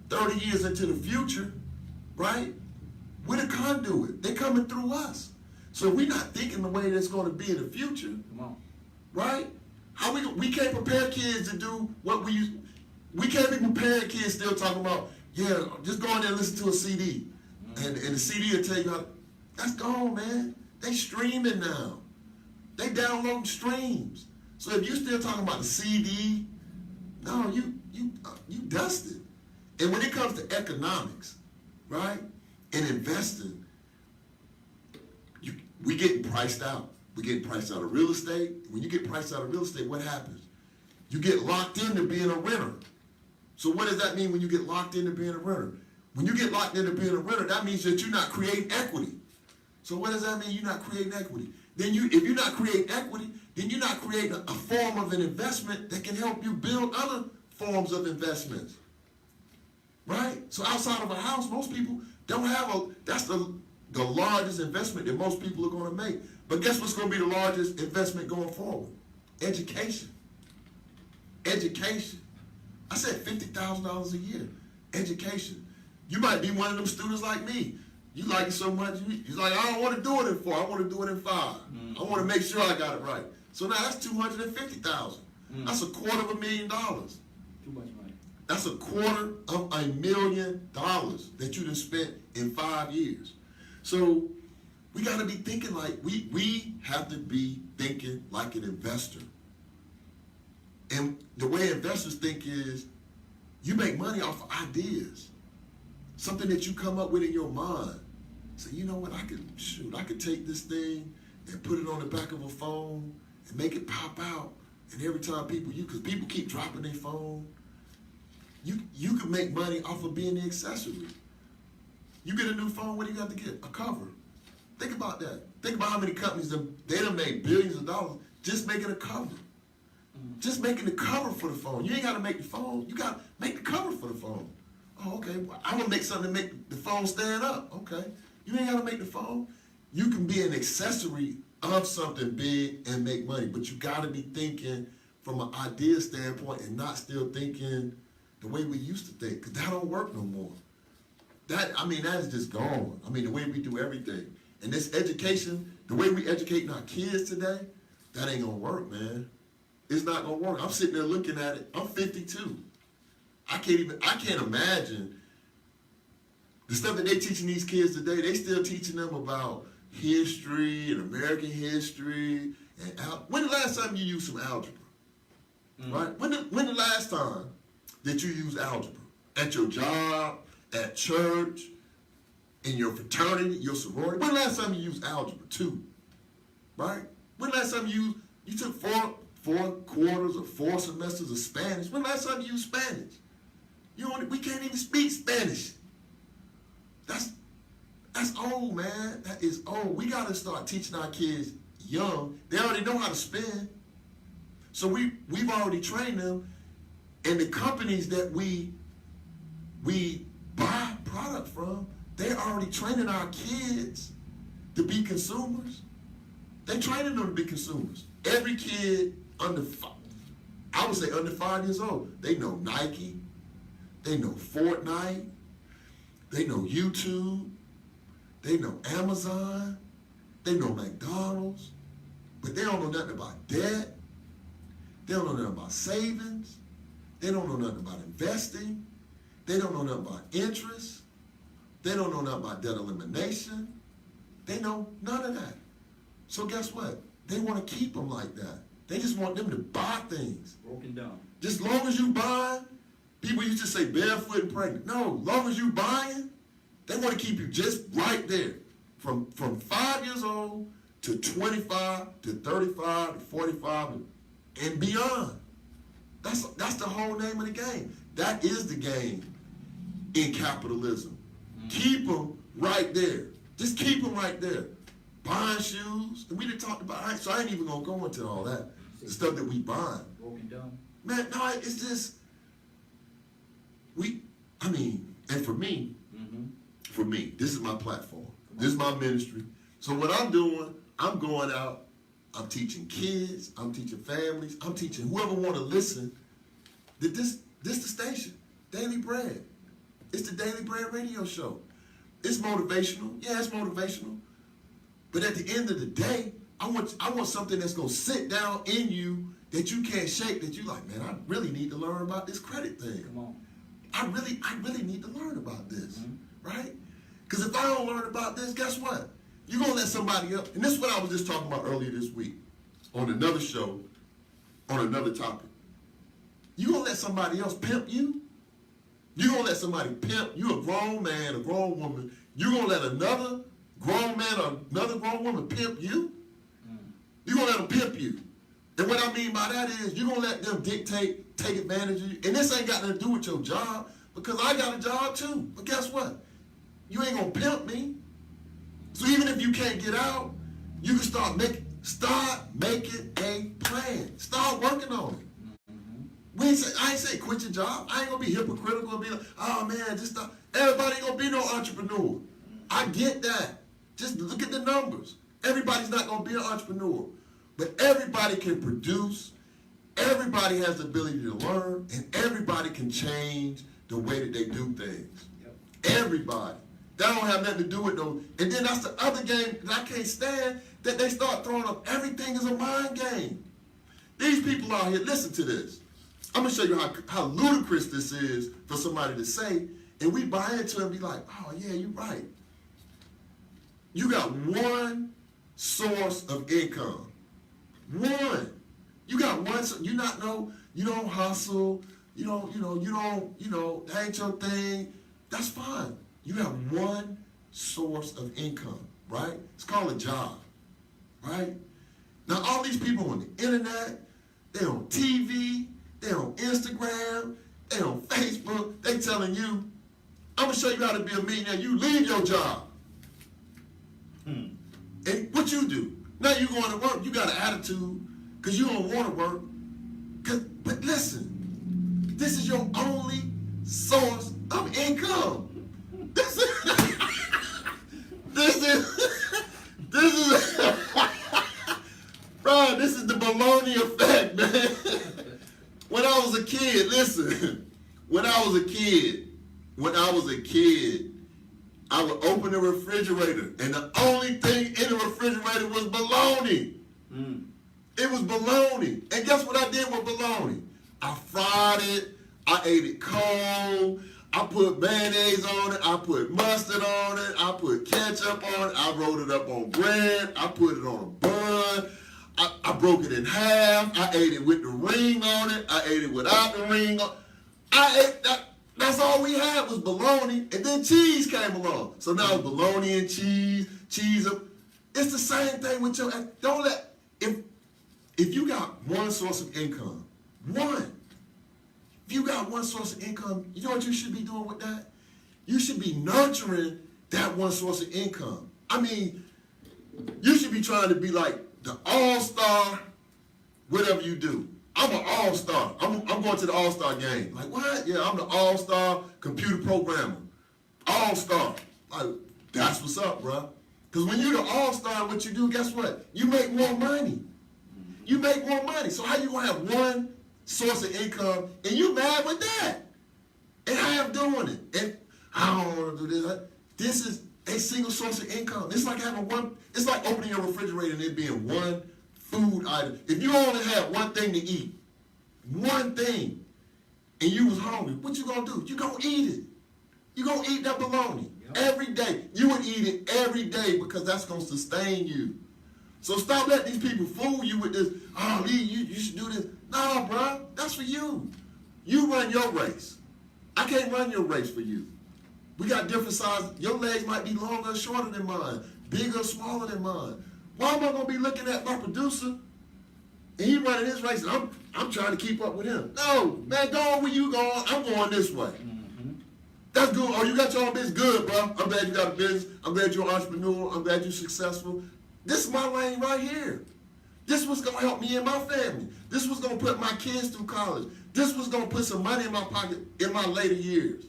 Speaker 3: 30 years into the future, right? We're the conduit. They're coming through us. So we're not thinking the way that's going to be in the future, right? How we can't prepare kids to do what we used. We can't be preparing kids still talking about, just go in there and listen to a CD. And the CD will tell you how. That's gone, man. They streaming now. They downloading streams. So if you still talking about the CD, no, you dusted. And when it comes to economics, right, and investing, we getting priced out. We getting priced out of real estate. When you get priced out of real estate, what happens? You get locked into being a renter. So what does that mean when you get locked into being a renter? When you get locked into being a renter, that means that you're not creating equity. So what does that mean? You're not creating equity. Then if you're not creating equity, then you're not creating a form of an investment that can help you build other forms of investments. Right? So outside of a house, most people don't have that's the largest investment that most people are going to make. But guess what's going to be the largest investment going forward? Education. Education. I said $50,000 a year. Education. You might be one of them students like me. You like it so much, you're like, I don't want to do it in 4, I want to do it in 5. I want to make sure I got it right. So now that's $250,000. That's $250,000.
Speaker 1: Too much money.
Speaker 3: That's $250,000 that you done spent in 5 years. So we got to be thinking like, we have to be thinking like an investor. And the way investors think is, you make money off of ideas. Something that you come up with in your mind. So you know what, I could take this thing and put it on the back of a phone and make it pop out. And every time because people keep dropping their phone, you can make money off of being the accessory. You get a new phone, what do you have to get? A cover. Think about that. Think about how many companies, they done made billions of dollars just making a cover. Just making the cover for the phone. You ain't got to make the phone. You got to make the cover for the phone. Oh, okay. Well, I'm going to make something to make the phone stand up. Okay. You ain't got to make the phone. You can be an accessory of something big and make money, but you got to be thinking from an idea standpoint and not still thinking the way we used to think, because that don't work no more. That is just gone. I mean, the way we do everything. And this education, the way we educating our kids today, that ain't going to work, man. It's not going to work. I'm sitting there looking at it. I'm 52. I can't imagine the stuff that they teaching these kids today. They still teaching them about history and American history. And when the last time you used some algebra? Right? When the last time that you used algebra? At your job, at church, in your fraternity, your sorority? When the last time you used algebra? 2. Right? When the last time you took 4 quarters or 4 semesters of Spanish? When the last time you used Spanish? We can't even speak Spanish. That's old, man. That is old. We got to start teaching our kids young. They already know how to spend. So we've already trained them. And the companies that we buy product from, they're already training our kids to be consumers. They're training them to be consumers. Every kid under 5 years old, they know Nike. They know Fortnite. They know YouTube. They know Amazon. They know McDonald's. But they don't know nothing about debt. They don't know nothing about savings. They don't know nothing about investing. They don't know nothing about interest. They don't know nothing about debt elimination. They know none of that. So guess what? They want to keep them like that. They just want them to buy things.
Speaker 1: Broken down.
Speaker 3: Just long as you buy, people used to say barefoot and pregnant. No, long as you buying, they want to keep you just right there. From 5 years old to 25 to 35 to 45 and beyond. That's the whole name of the game. That is the game in capitalism. Keep them right there. Just keep them right there. Buying shoes. And we didn't talk about, so I ain't even going to go into all that. The stuff that we buy.
Speaker 1: Broken down.
Speaker 3: Man, no, it's just, and for me, this is my platform. This is my ministry. So what I'm doing, I'm going out, I'm teaching kids, I'm teaching families, I'm teaching whoever want to listen, that this the station, Daily Bread. It's the Daily Bread radio show. It's motivational. Yeah, it's motivational. But at the end of the day, I want something that's going to sit down in you that you can't shake, that you like, man, I really need to learn about this credit thing.
Speaker 1: Come on.
Speaker 3: I really need to learn about this, right? Because if I don't learn about this, guess what? You gonna let somebody else, and this is what I was just talking about earlier this week on another show, on another topic. You gonna let somebody else pimp you? You gonna let somebody pimp you, a grown man, a grown woman, you gonna let another grown man or another grown woman pimp you? You gonna let them pimp you. And what I mean by that is you gonna let them dictate, take advantage of you. And this ain't got nothing to do with your job, because I got a job too. But guess what? You ain't gonna pimp me. So even if you can't get out, you can start making a plan. Start working on it. I ain't say quit your job. I ain't gonna be hypocritical and be like, oh man, just stop. Everybody ain't gonna be no entrepreneur. I get that. Just look at the numbers. Everybody's not gonna be an entrepreneur. But everybody can produce, everybody has the ability to learn, and everybody can change the way that they do things. Yep. Everybody. That don't have nothing to do with those. And then that's the other game that I can't stand, that they start throwing up. Everything is a mind game. These people out here, listen to this. I'm going to show you how ludicrous this is for somebody to say, and we buy into it and be like, oh yeah, you're right. You got one source of income. One. You got one, you don't hustle, that ain't your thing. That's fine. You have one source of income, right? It's called a job, right? Now all these people on the internet, they're on TV, they're on Instagram, they're on Facebook, they telling you, I'm gonna show you how to be a millionaire. You leave your job. And what you do? Now you going to work, you got an attitude, because you don't want to work. But listen, this is your only source of income. This is the baloney effect, man. When I was a kid, listen, when I was a kid, I would open the refrigerator, and the only thing in the refrigerator was bologna. It was bologna. And guess what I did with bologna? I fried it, I ate it cold, I put mayonnaise on it, I put mustard on it, I put ketchup on it, I rolled it up on bread, I put it on a bun, I broke it in half, I ate it with the ring on it, I ate it without the ring on it. I ate that. That's all we had was bologna, and then cheese came along. So now it's bologna and cheese. It's the same thing with your, don't let, if you got one source of income, if you got one source of income, you know what you should be doing with that? You should be nurturing that one source of income. I mean, you should be trying to be like the all-star, whatever you do. I'm an all-star. I'm going to the all-star game. Like, what? Yeah, I'm the all-star computer programmer. All-star. Like, that's what's up, bro. Because when you're the all-star, what you do, guess what? You make more money. You make more money. So how you going to have one source of income and you mad with that? And I am doing it. And I don't want to do this. This is a single source of income. It's like having one, it's like opening your refrigerator and it being one food item. If you only had one thing to eat, one thing, and you was hungry, what you gonna do? You gonna eat it. You gonna eat that bologna every day. You would eat it every day because that's gonna sustain you. So stop letting these people fool you with this, oh, Lee, you should do this. No, bro, that's for you. You run your race. I can't run your race for you. We got different sizes. Your legs might be longer or shorter than mine, bigger or smaller than mine. Why am I going to be looking at my producer and he running his race and I'm trying to keep up with him? No, man, go on where you going. I'm going this way. That's good. Oh, you got your own business? Good, bro. I'm glad you got a business. I'm glad you're an entrepreneur. I'm glad you're successful. This is my lane right here. This was going to help me and my family. This was going to put my kids through college. This was going to put some money in my pocket in my later years.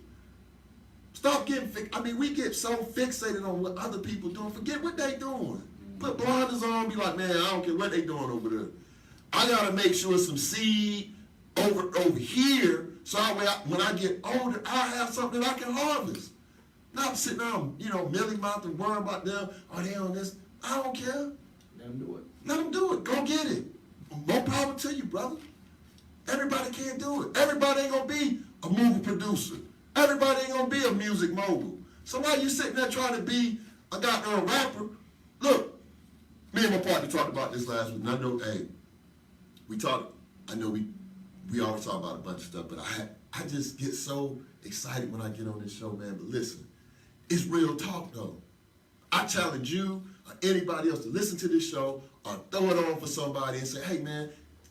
Speaker 3: Stop getting we get so fixated on what other people doing. Forget what they doing. Put blinders on, be like, man, I don't care what they doing over there. I got to make sure some seed over here so when I get older, I have something that I can harvest. Not sitting down, milling mouth and worrying about them. Oh, they on this. I don't care.
Speaker 1: Let them do it.
Speaker 3: Let them do it. Go get it. More power to you, brother. Everybody can't do it. Everybody ain't going to be a movie producer. Everybody ain't going to be a music mogul. So why you sitting there trying to be a goddamn rapper Me and my partner talked about this last week, and I know, hey, I know we always talk about a bunch of stuff, but I just get so excited when I get on this show, man. But listen, it's real talk, though. I challenge you or anybody else to listen to this show or throw it on for somebody and say, hey, man,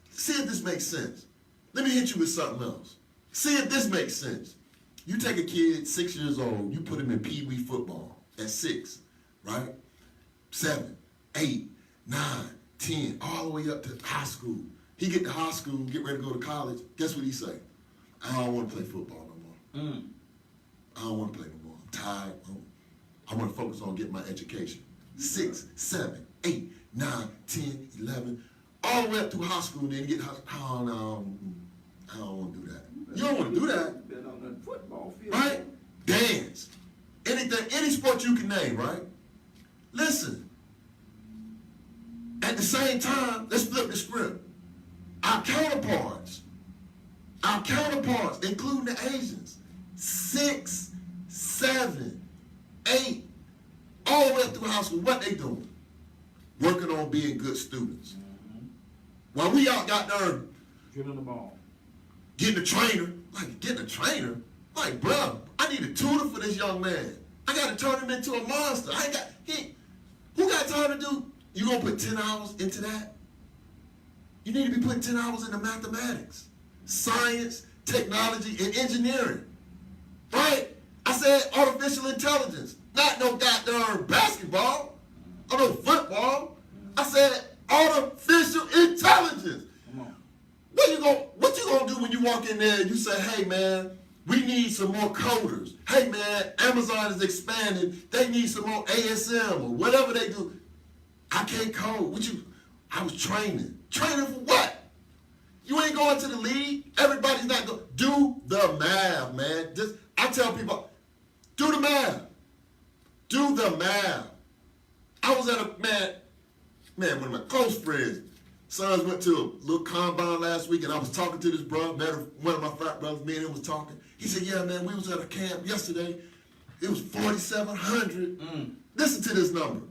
Speaker 3: see if this makes sense. Let me hit you with something else. See if this makes sense. You take a kid, 6 years old, you put him in Pee Wee football at 6, right? 7, 8, 9, 10, all the way up to high school. He get to high school, get ready to go to college. Guess what he say? I don't want to play football no more. I don't want to play no more. I'm tired. I want to focus on getting my education. 6, 7, 8, 9, 10, 11, all the way up through high school. Then you get oh no, I don't want to do that. You don't want to do that,
Speaker 1: Been on the football field.
Speaker 3: right? Dance, anything, any sport you can name, right? Listen. At the same time, let's flip the script. Our counterparts, including the Asians, 6, 7, 8, all the way up through high school, what they doing? Working on being good students. While we out got there
Speaker 1: Dribbling the ball.
Speaker 3: getting a trainer, like, bro, I need a tutor for this young man. I got to turn him into a monster. Who got time to do? You gonna put 10 hours into that? You need to be putting 10 hours into mathematics, science, technology, and engineering. Right? I said artificial intelligence, not no goddamn basketball or no football. I said artificial intelligence.
Speaker 1: Come on.
Speaker 3: What you gonna do when you walk in there and you say, hey man, we need some more coders. Hey man, Amazon is expanding. They need some more ASM or whatever they do. I can't code. I was training. Training for what? You ain't going to the league. Everybody's not going. Do the math, man. I tell people, do the math. Do the math. I was at one of my close friends. Sons went to a little combine last week, and I was talking to this brother, one of my frat brothers, me and him was talking. He said, yeah, man, we was at a camp yesterday. It was 4,700. Listen to this number.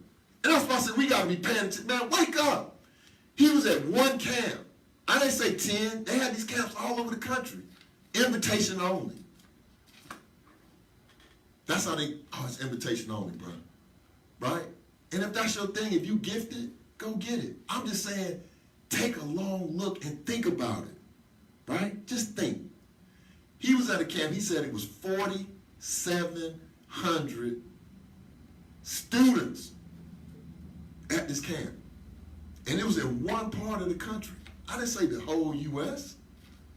Speaker 3: And that's why I said, we got to be paying attention. Man, wake up. He was at one camp. I didn't say 10. They had these camps all over the country. Invitation only. That's how it's invitation only, bro. Right? And if that's your thing, if you gifted, go get it. I'm just saying, take a long look and think about it. Right? Just think. He was at a camp. He said it was 4,700 students at this camp. And it was in one part of the country. I didn't say the whole U.S.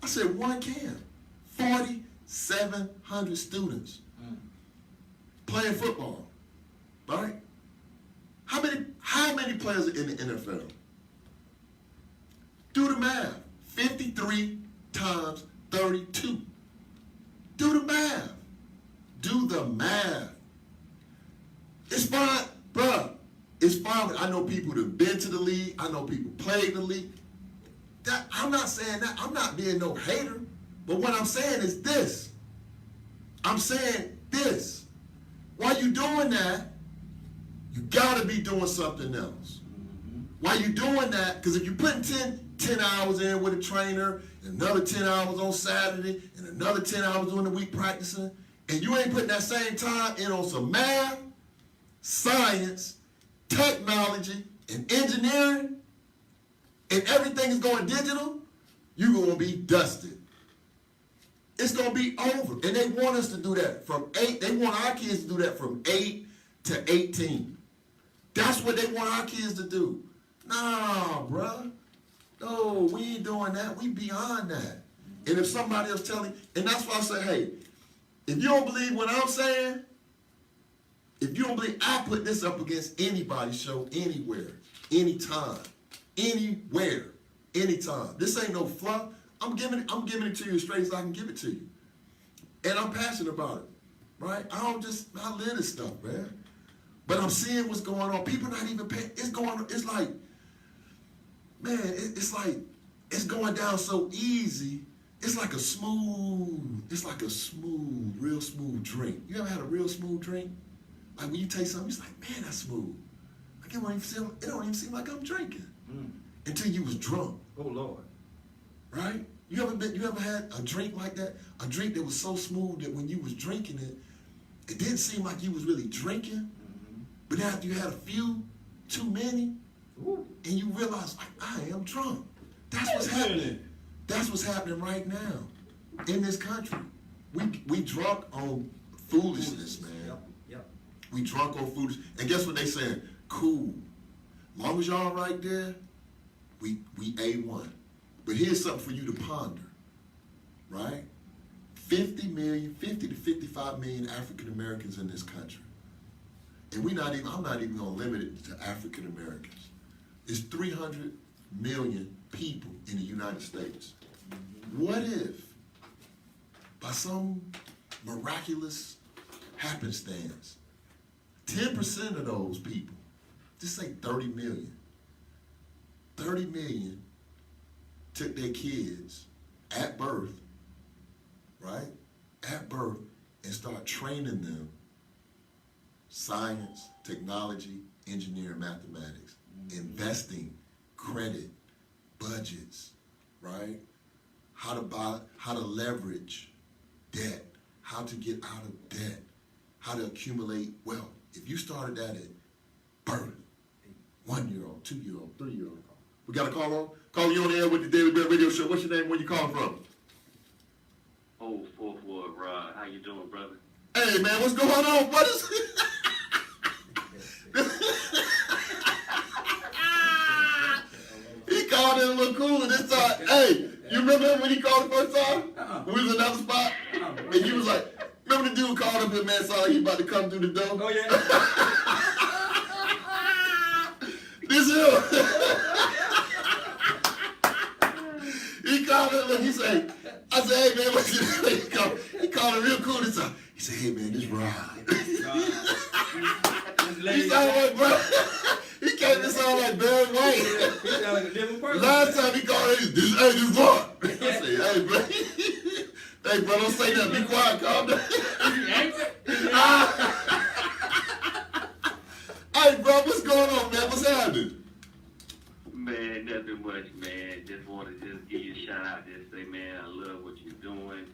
Speaker 3: I said one camp. 4,700 students playing football. Right? How many players are in the NFL? Do the math. 53 times 32. Do the math. Do the math. It's fine, bruh. It's fine. I know people that have been to the league. I know people played the league. I'm not saying that. I'm not being no hater. But what I'm saying is this. I'm saying this. While you doing that, you gotta be doing something else. While you doing that, because if you're putting 10 hours in with a trainer, and another 10 hours on Saturday, and another 10 hours during the week practicing, and you ain't putting that same time in on some math, science, technology, and engineering, and everything is going digital, you're going to be dusted. It's going to be over. And they want us to do that they want our kids to do that from 8 to 18. That's what they want our kids to do. Nah, bruh. No, we ain't doing that. We beyond that. And if somebody else telling, and that's why I say, hey, if you don't believe what I'm saying, if you don't believe, I put this up against anybody's show, anywhere, anytime, anywhere, anytime. This ain't no fluff. I'm giving it to you as straight as I can give it to you. And I'm passionate about it, right? I live this stuff, man. But I'm seeing what's going on. People not even paying. It's going on. It's like, man, it's like, it's going down so easy. It's like a smooth, real smooth drink. You ever had a real smooth drink? Like when you taste something, it's like, man, that's smooth. Like it don't even seem like I'm drinking
Speaker 2: Mm.
Speaker 3: until you was drunk,
Speaker 2: Oh Lord.
Speaker 3: right? You ever had a drink like that? A drink that was so smooth that when you was drinking it, it didn't seem like you was really drinking,
Speaker 2: Mm-hmm.
Speaker 3: but after you had a few, too many,
Speaker 2: Ooh.
Speaker 3: and you realize, like, I am drunk. That's what's happening. That's what's happening right now in this country. We drunk on foolishness, man.
Speaker 2: Yep.
Speaker 3: We drunk on foolishness. And guess what they saying? Cool. Long as y'all right there, we A1. But here's something for you to ponder, right? 50 to 55 million African Americans in this country. And I'm not even gonna limit it to African Americans. It's 300 million people in the United States. What if, by some miraculous happenstance, 10% of those people, just say 30 million took their kids at birth, right? At birth, and start training them science, technology, engineering, mathematics, investing, credit, budgets, right? How to leverage debt, how to get out of debt, how to accumulate wealth. If you started that at birth, 1-year-old, 2-year-old, 3-year-old. We got a call on? Call you on the air with the Daily Bear Radio Show. What's your name? Where you calling from?
Speaker 5: Oh, Fourth Ward, Rod. How you doing, brother?
Speaker 3: Hey, man, what's going on? What is He called in a little cooler this time. Hey, you remember when he called the first time? We was in another spot? And you was like, remember the dude called up and man saw like he about to come through the door?
Speaker 2: Oh yeah.
Speaker 3: This him. He called it, look, he said, I said, hey man, what's your name? He called it real cool this time. He said, hey man, this Rod. He sounded like, bro, he came to sound like Barry White.
Speaker 2: He sound like a different person.
Speaker 3: Last time he called it, this Rod. I said, hey bro, hey bro, don't say nothing, be quiet, calm down. Hey bro, what's going on, man? What's happening?
Speaker 5: Man, nothing much, man. Just wanted to just give you a shout out. Just say, man, I love what you're doing.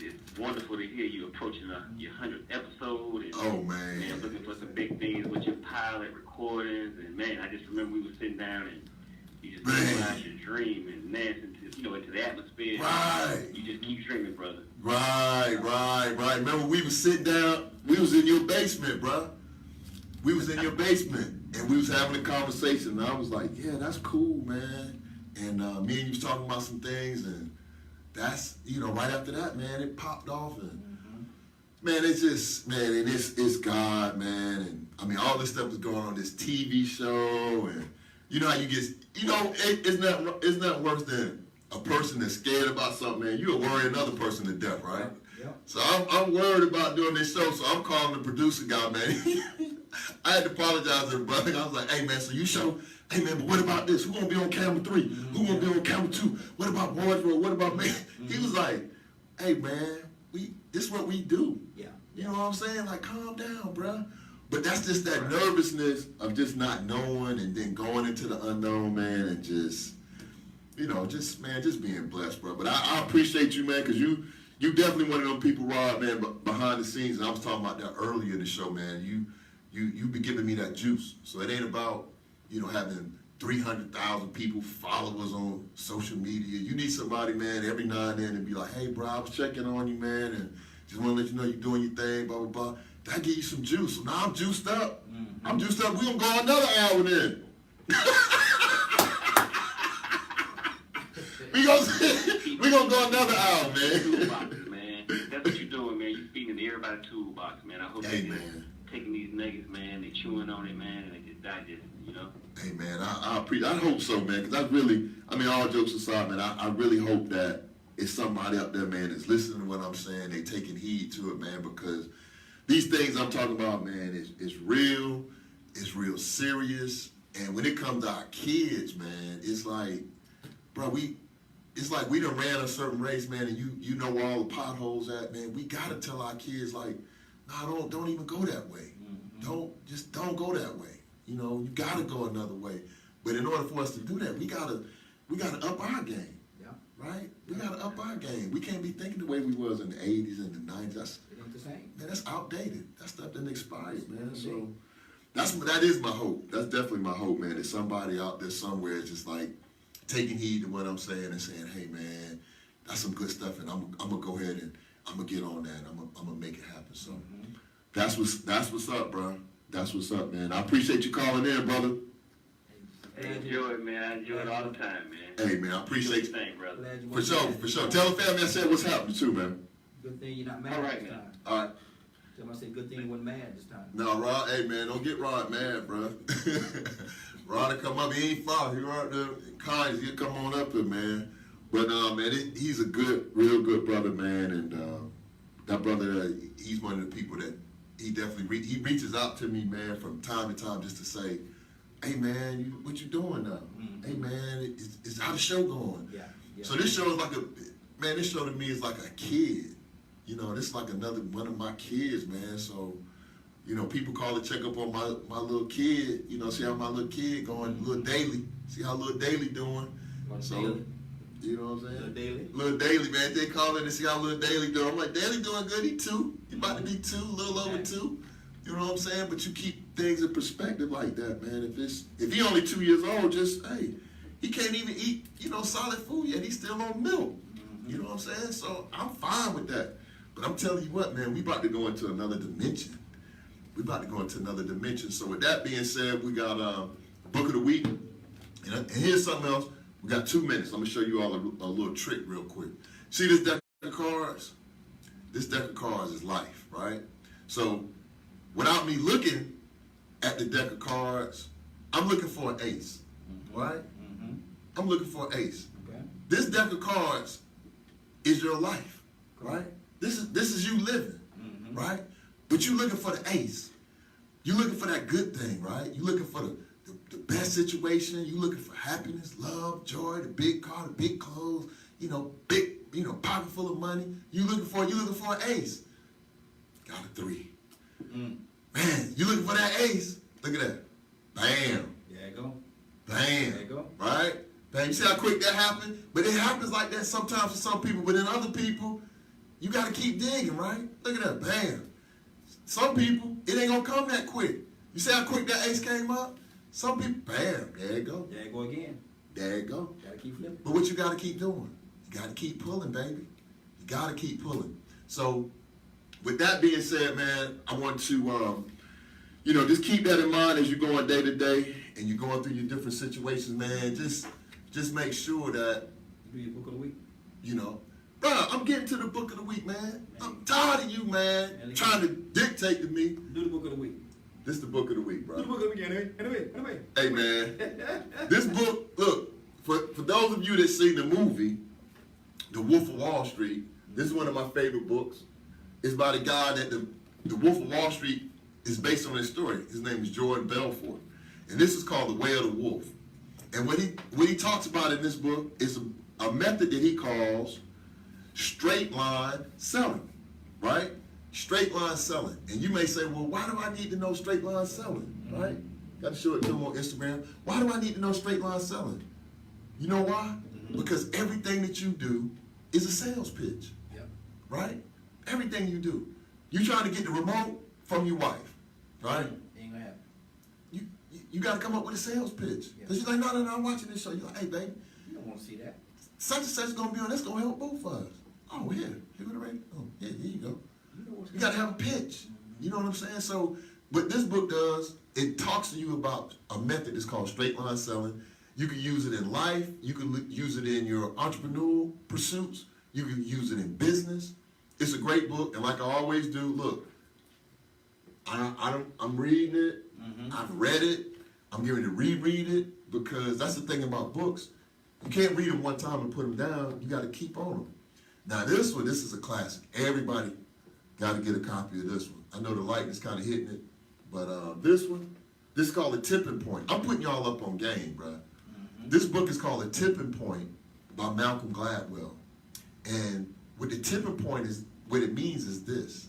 Speaker 5: It's wonderful to hear you approaching your 100th episode. And,
Speaker 3: Oh man.
Speaker 5: man, looking for some big things with your pilot recordings. And man, I just remember we were sitting down and you just realized your dream and dance into the atmosphere.
Speaker 3: Right.
Speaker 5: You just keep dreaming, brother.
Speaker 3: Right. Remember we was sitting down, we was in your basement, bro. We was in your basement and we was having a conversation and I was like, yeah, that's cool, man. And me and you was talking about some things and that's, right after that, man, it popped off and man, it's just, man, and it's God, man. And I mean, all this stuff is going on, this TV show and you know how you get, it's not worse than a person that's scared about something, man. You'll worry another person to death, right?
Speaker 2: Yep.
Speaker 3: So I'm worried about doing this show, so I'm calling the producer guy, man. I had to apologize to the brother. I was like, hey, man, so you show, hey, man, but what about this? Who gonna be on camera 3? Who gonna be on camera 2? What about wardrobe? What about me? He was like, hey, man, this is what we do.
Speaker 2: Yeah.
Speaker 3: You know what I'm saying? Like, calm down, bruh. But that's just that nervousness of just not knowing and then going into the unknown, man, and just, just being blessed, bro. But I appreciate you, man, because you definitely one of those people, Rod, man, behind the scenes. And I was talking about that earlier in the show, man. You be giving me that juice. So it ain't about, having 300,000 people, followers on social media. You need somebody, man, every now and then to be like, hey, bro, I was checking on you, man, and just want to let you know you're doing your thing, blah, blah, blah. That give you some juice. So now I'm juiced up. I'm juiced up. We're going to go another hour then. We're going to go another hour, man.
Speaker 5: Toolbox, man. That's what you're doing, man. You're feeding everybody toolbox, man. I hope
Speaker 3: Hey,
Speaker 5: they just
Speaker 3: man.
Speaker 5: taking these nuggets, man. They chewing on it, man, and they just digest it,
Speaker 3: Hey, man, I hope so, man, because all jokes aside, man, I really hope that it's somebody up there, man, that's listening to what I'm saying. They taking heed to it, man, because these things I'm talking about, man, is real. It's real serious. And when it comes to our kids, man, it's like, bro, it's like we done ran a certain race, man, and you know where all the potholes at, man. We got to tell our kids, like, nah, don't even go that way. Don't go that way. You know, you gotta go another way. But in order for us to do that, we gotta up our game.
Speaker 1: Yeah.
Speaker 3: Right? We gotta up our game. We can't be thinking the way we was in the 80s and the 90s.
Speaker 1: It ain't the same.
Speaker 3: Man, that's outdated. That stuff done expired, man. So that is my hope. That's definitely my hope, man. That somebody out there somewhere is just like taking heed to what I'm saying and saying, hey, man, that's some good stuff, and I'm gonna go ahead and I'm gonna get on that. I'm gonna make it happen. So that's what's up, bro. That's what's up, man. I appreciate you calling in, brother.
Speaker 5: Hey, enjoy it, man. I enjoy it all the time, man.
Speaker 3: Hey, man, I appreciate you.
Speaker 5: Thing, brother.
Speaker 1: Glad you
Speaker 3: For
Speaker 1: went
Speaker 3: sure,
Speaker 1: mad.
Speaker 3: for sure. Tell the family I said what's happening too, man.
Speaker 1: Good thing you're not mad
Speaker 5: All right,
Speaker 1: this
Speaker 5: man.
Speaker 1: time.
Speaker 3: All right.
Speaker 1: Tell him I said good thing you wasn't mad this time.
Speaker 3: No, Rod, hey man, don't get Rod mad, bro. Rod will come up, he ain't far. He right there, kind, he'll come on up here, man. But man, he's a good, real good brother, man. And that brother, he's one of the people that he definitely he reaches out to me, man, from time to time just to say, hey man, what you doing now?
Speaker 1: Mhm.
Speaker 3: Hey man, is how the show going?
Speaker 1: Yeah.
Speaker 3: So this show is like this show to me is like a kid. You know, this is like another one of my kids, man. So, you know, people call to check up on my little kid. You know, see how my little kid going, little Daily. See how little Daily doing. So,
Speaker 1: Daily.
Speaker 3: you know what I'm saying?
Speaker 1: Little Daily.
Speaker 3: Little Daily, man. They call in and see how little Daily doing. I'm like, Daily doing good. He 2. He about to be 2, a little over 2. You know what I'm saying? But you keep things in perspective like that, man. If he only 2 years old, just, hey, he can't even eat, you know, solid food yet. He's still on milk. You know what I'm saying? So I'm fine with that. But I'm telling you what, man, we about to go into another dimension. We about to go into another dimension. So with that being said, we got Book of the Week. And here's something else. We got 2 minutes. I'm going to show you all a little trick real quick. See this deck of cards? This deck of cards is life, right? So without me looking at the deck of cards, I'm looking for an ace, right?
Speaker 1: Mm-hmm.
Speaker 3: I'm looking for an ace.
Speaker 1: Okay.
Speaker 3: This deck of cards is your life, right? This is you living,
Speaker 1: Mm-hmm.
Speaker 3: right? But you looking for the ace. You looking for that good thing, right? You looking for the best situation. You looking for happiness, love, joy, the big car, the big clothes, pocket full of money. You looking for an ace. Got a 3.
Speaker 1: Mm.
Speaker 3: Man, you looking for that ace. Look at that. Bam.
Speaker 1: There you go.
Speaker 3: Bam.
Speaker 1: There you go.
Speaker 3: Right? Bam. You see how quick that happened? But it happens like that sometimes for some people, but in other people, you got to keep digging, right? Look at that. Bam. Some people, it ain't going to come that quick. You see how quick that ace came up? Some people, bam. There you go.
Speaker 1: There you go again.
Speaker 3: There you go.
Speaker 1: Gotta keep flipping.
Speaker 3: But what you got to keep doing? You got to keep pulling, baby. You got to keep pulling. So, with that being said, man, I want to, just keep that in mind as you're going day to day and you're going through your different situations, man. Just make sure that,
Speaker 1: Do your book of the week.
Speaker 3: bro, I'm getting to the book of the week, man. I'm tired of you, man, trying to dictate to me.
Speaker 1: Do the book of the week.
Speaker 3: This is the book of the week,
Speaker 1: Do the
Speaker 3: bro.
Speaker 1: book of the week anyway.
Speaker 3: Hey, man, this book, look, for those of you that seen the movie, The Wolf of Wall Street, this is one of my favorite books. It's by the guy that the Wolf of Wall Street is based on his story. His name is Jordan Belfort. And this is called The Way of the Wolf. And what he talks about in this book is a method that he calls straight line selling, right? Straight line selling. And you may say, well, why do I need to know straight line selling, right? Got to show it to him on Instagram. Why do I need to know straight line selling? You know why? Because everything that you do is a sales pitch,
Speaker 1: Yep.
Speaker 3: right? Everything you do. You trying to get the remote from your wife, right?
Speaker 1: Ain't gonna happen.
Speaker 3: You got to come up with a sales pitch.
Speaker 1: Yeah.
Speaker 3: Because you're like, no, I'm watching this show. You're like, hey, baby,
Speaker 1: You don't want to see that.
Speaker 3: such and such is going to be on. That's going to help both of us. Oh, here go the radio. Oh, yeah, here you go.
Speaker 1: You know what's
Speaker 3: You got to have a pitch. You know what I'm saying? So, what this book does, it talks to you about a method that's called straight line selling. You can use it in life. You can use it in your entrepreneurial pursuits. You can use it in business. It's a great book, and like I always do, look, I'm reading it. I've read it. I'm going to reread it because that's the thing about books. You can't read them one time and put them down. You got to keep on them. Now this is a classic. Everybody got to get a copy of this one. I know the light is kind of hitting it, but this is called A Tipping Point. I'm putting y'all up on game, bro. This book is called A Tipping Point by Malcolm Gladwell. And what the tipping point is, what it means is this.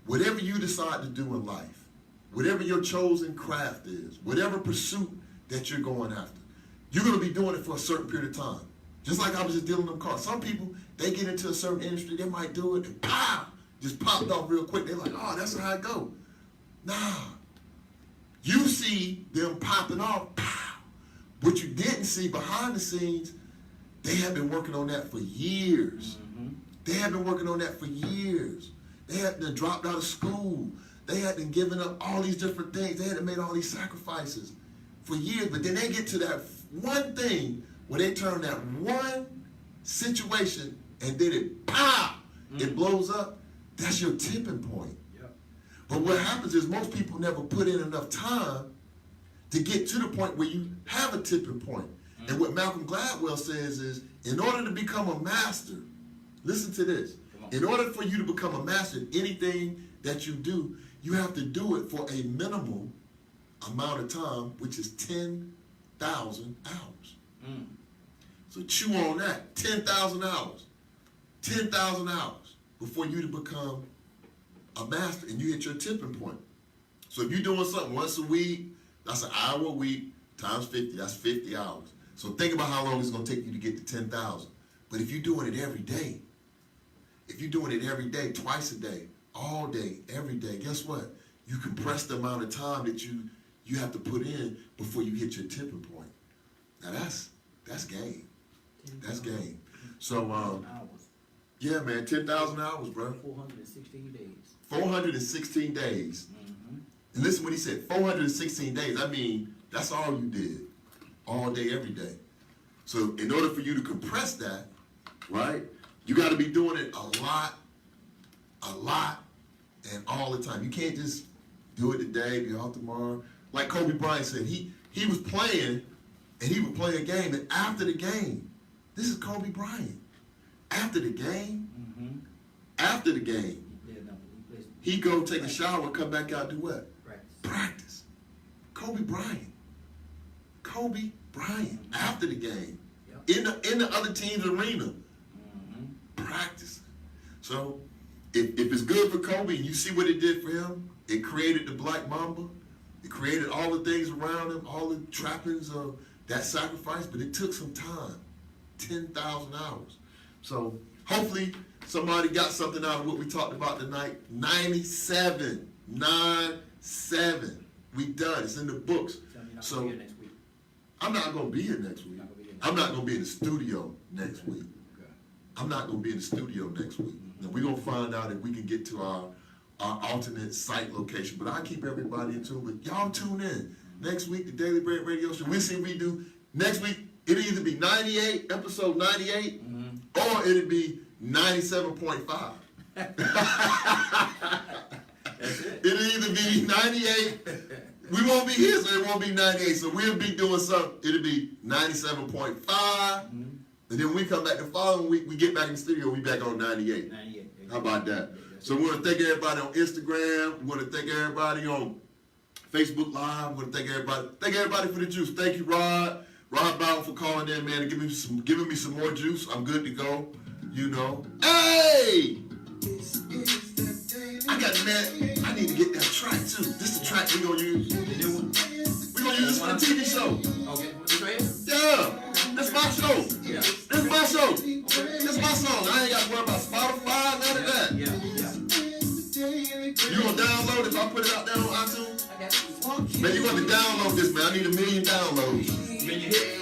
Speaker 3: Whatever you decide to do in life, whatever your chosen craft is, whatever pursuit that you're going after, you're going to be doing it for a certain period of time. Just like I was just dealing with them cars. Some people, they get into a certain industry, they might do it, and pow, just popped off real quick. They're like, oh, that's how it go. Nah. You see them popping off, pow. What you didn't see behind the scenes, they have been working on that for years. They have been working on that for years. They had to dropped out of school. They had been giving up all these different things. They had to make all these sacrifices for years. But then they get to that one thing where they turn that one situation and then it pow, it blows up. That's your tipping point.
Speaker 1: Yep.
Speaker 3: But what happens is most people never put in enough time to get to the point where you have a tipping point. And what Malcolm Gladwell says is, in order to become a master, listen to this. In order for you to become a master in anything that you do, you have to do it for a minimal amount of time, which is 10,000 hours. So chew on that, 10,000 hours. 10,000 hours before you to become a master and you hit your tipping point. So if you're doing something once a week, that's an hour a week times 50, that's 50 hours. So think about how long it's going to take you to get to 10,000. But if you're doing it every day, if you're doing it every day, twice a day, all day, every day, guess what? You compress the amount of time that you have to put in before you hit your tipping point. Now that's game. That's game. So
Speaker 6: hours.
Speaker 3: yeah, man, 10,000 hours, bro.
Speaker 6: 416 days.
Speaker 3: 416 days. And listen what he said, 416 days. I mean, that's all you did. All day, every day. So in order for you to compress that, right, you got to be doing it a lot, and all the time. You can't just do it today, be off tomorrow. Like Kobe Bryant said, he was playing, and he would play a game, and after the game, this is Kobe Bryant. After the game, he go take a shower, come back out, do what? Practice. Kobe Bryant. After the game, in the other team's arena, practice. So if it's good for Kobe and you see what it did for him, it created the Black Mamba, it created all the things around him, all the trappings of that sacrifice, but it took some time, 10,000 hours. So hopefully somebody got something out of what we talked about tonight. 97. We done. It's in the books. So I'm not going to be here next week. I'm not going to be in the studio next week. I'm not going to be in the studio next week. Now, we're going to find out if we can get to our alternate site location. But I'll keep everybody in tune. But y'all tune in. Next week, the Daily Bread Radio Show. We'll see what we do. Next week, it'll either be 98, episode 98, or it'll be 97.5. It'll either be 98. We won't be here, so it won't be 98. So we'll be doing something. It'll be 97.5. And then when we come back the following week, we get back in the studio, we back on 98. How about that? So we want to thank everybody on Instagram. We want to thank everybody on Facebook Live. We want to thank everybody. Thank everybody for the juice. Thank you, Rod. Rod Bowden for calling in, man, and giving me some more juice. I'm good to go. You know. Hey! I got man. I need to get that track too. This is the track we're gonna use. We're gonna use this for the TV show.
Speaker 2: Okay, this right here?
Speaker 3: Yeah. That's my show.
Speaker 2: Yeah.
Speaker 3: This is my show. This is my song. I ain't got to worry about Spotify, none of that.
Speaker 2: Yeah.
Speaker 3: You gonna download it if I put it out there on iTunes? Man, you gonna download this, man. I need 1 million downloads.
Speaker 2: When you hit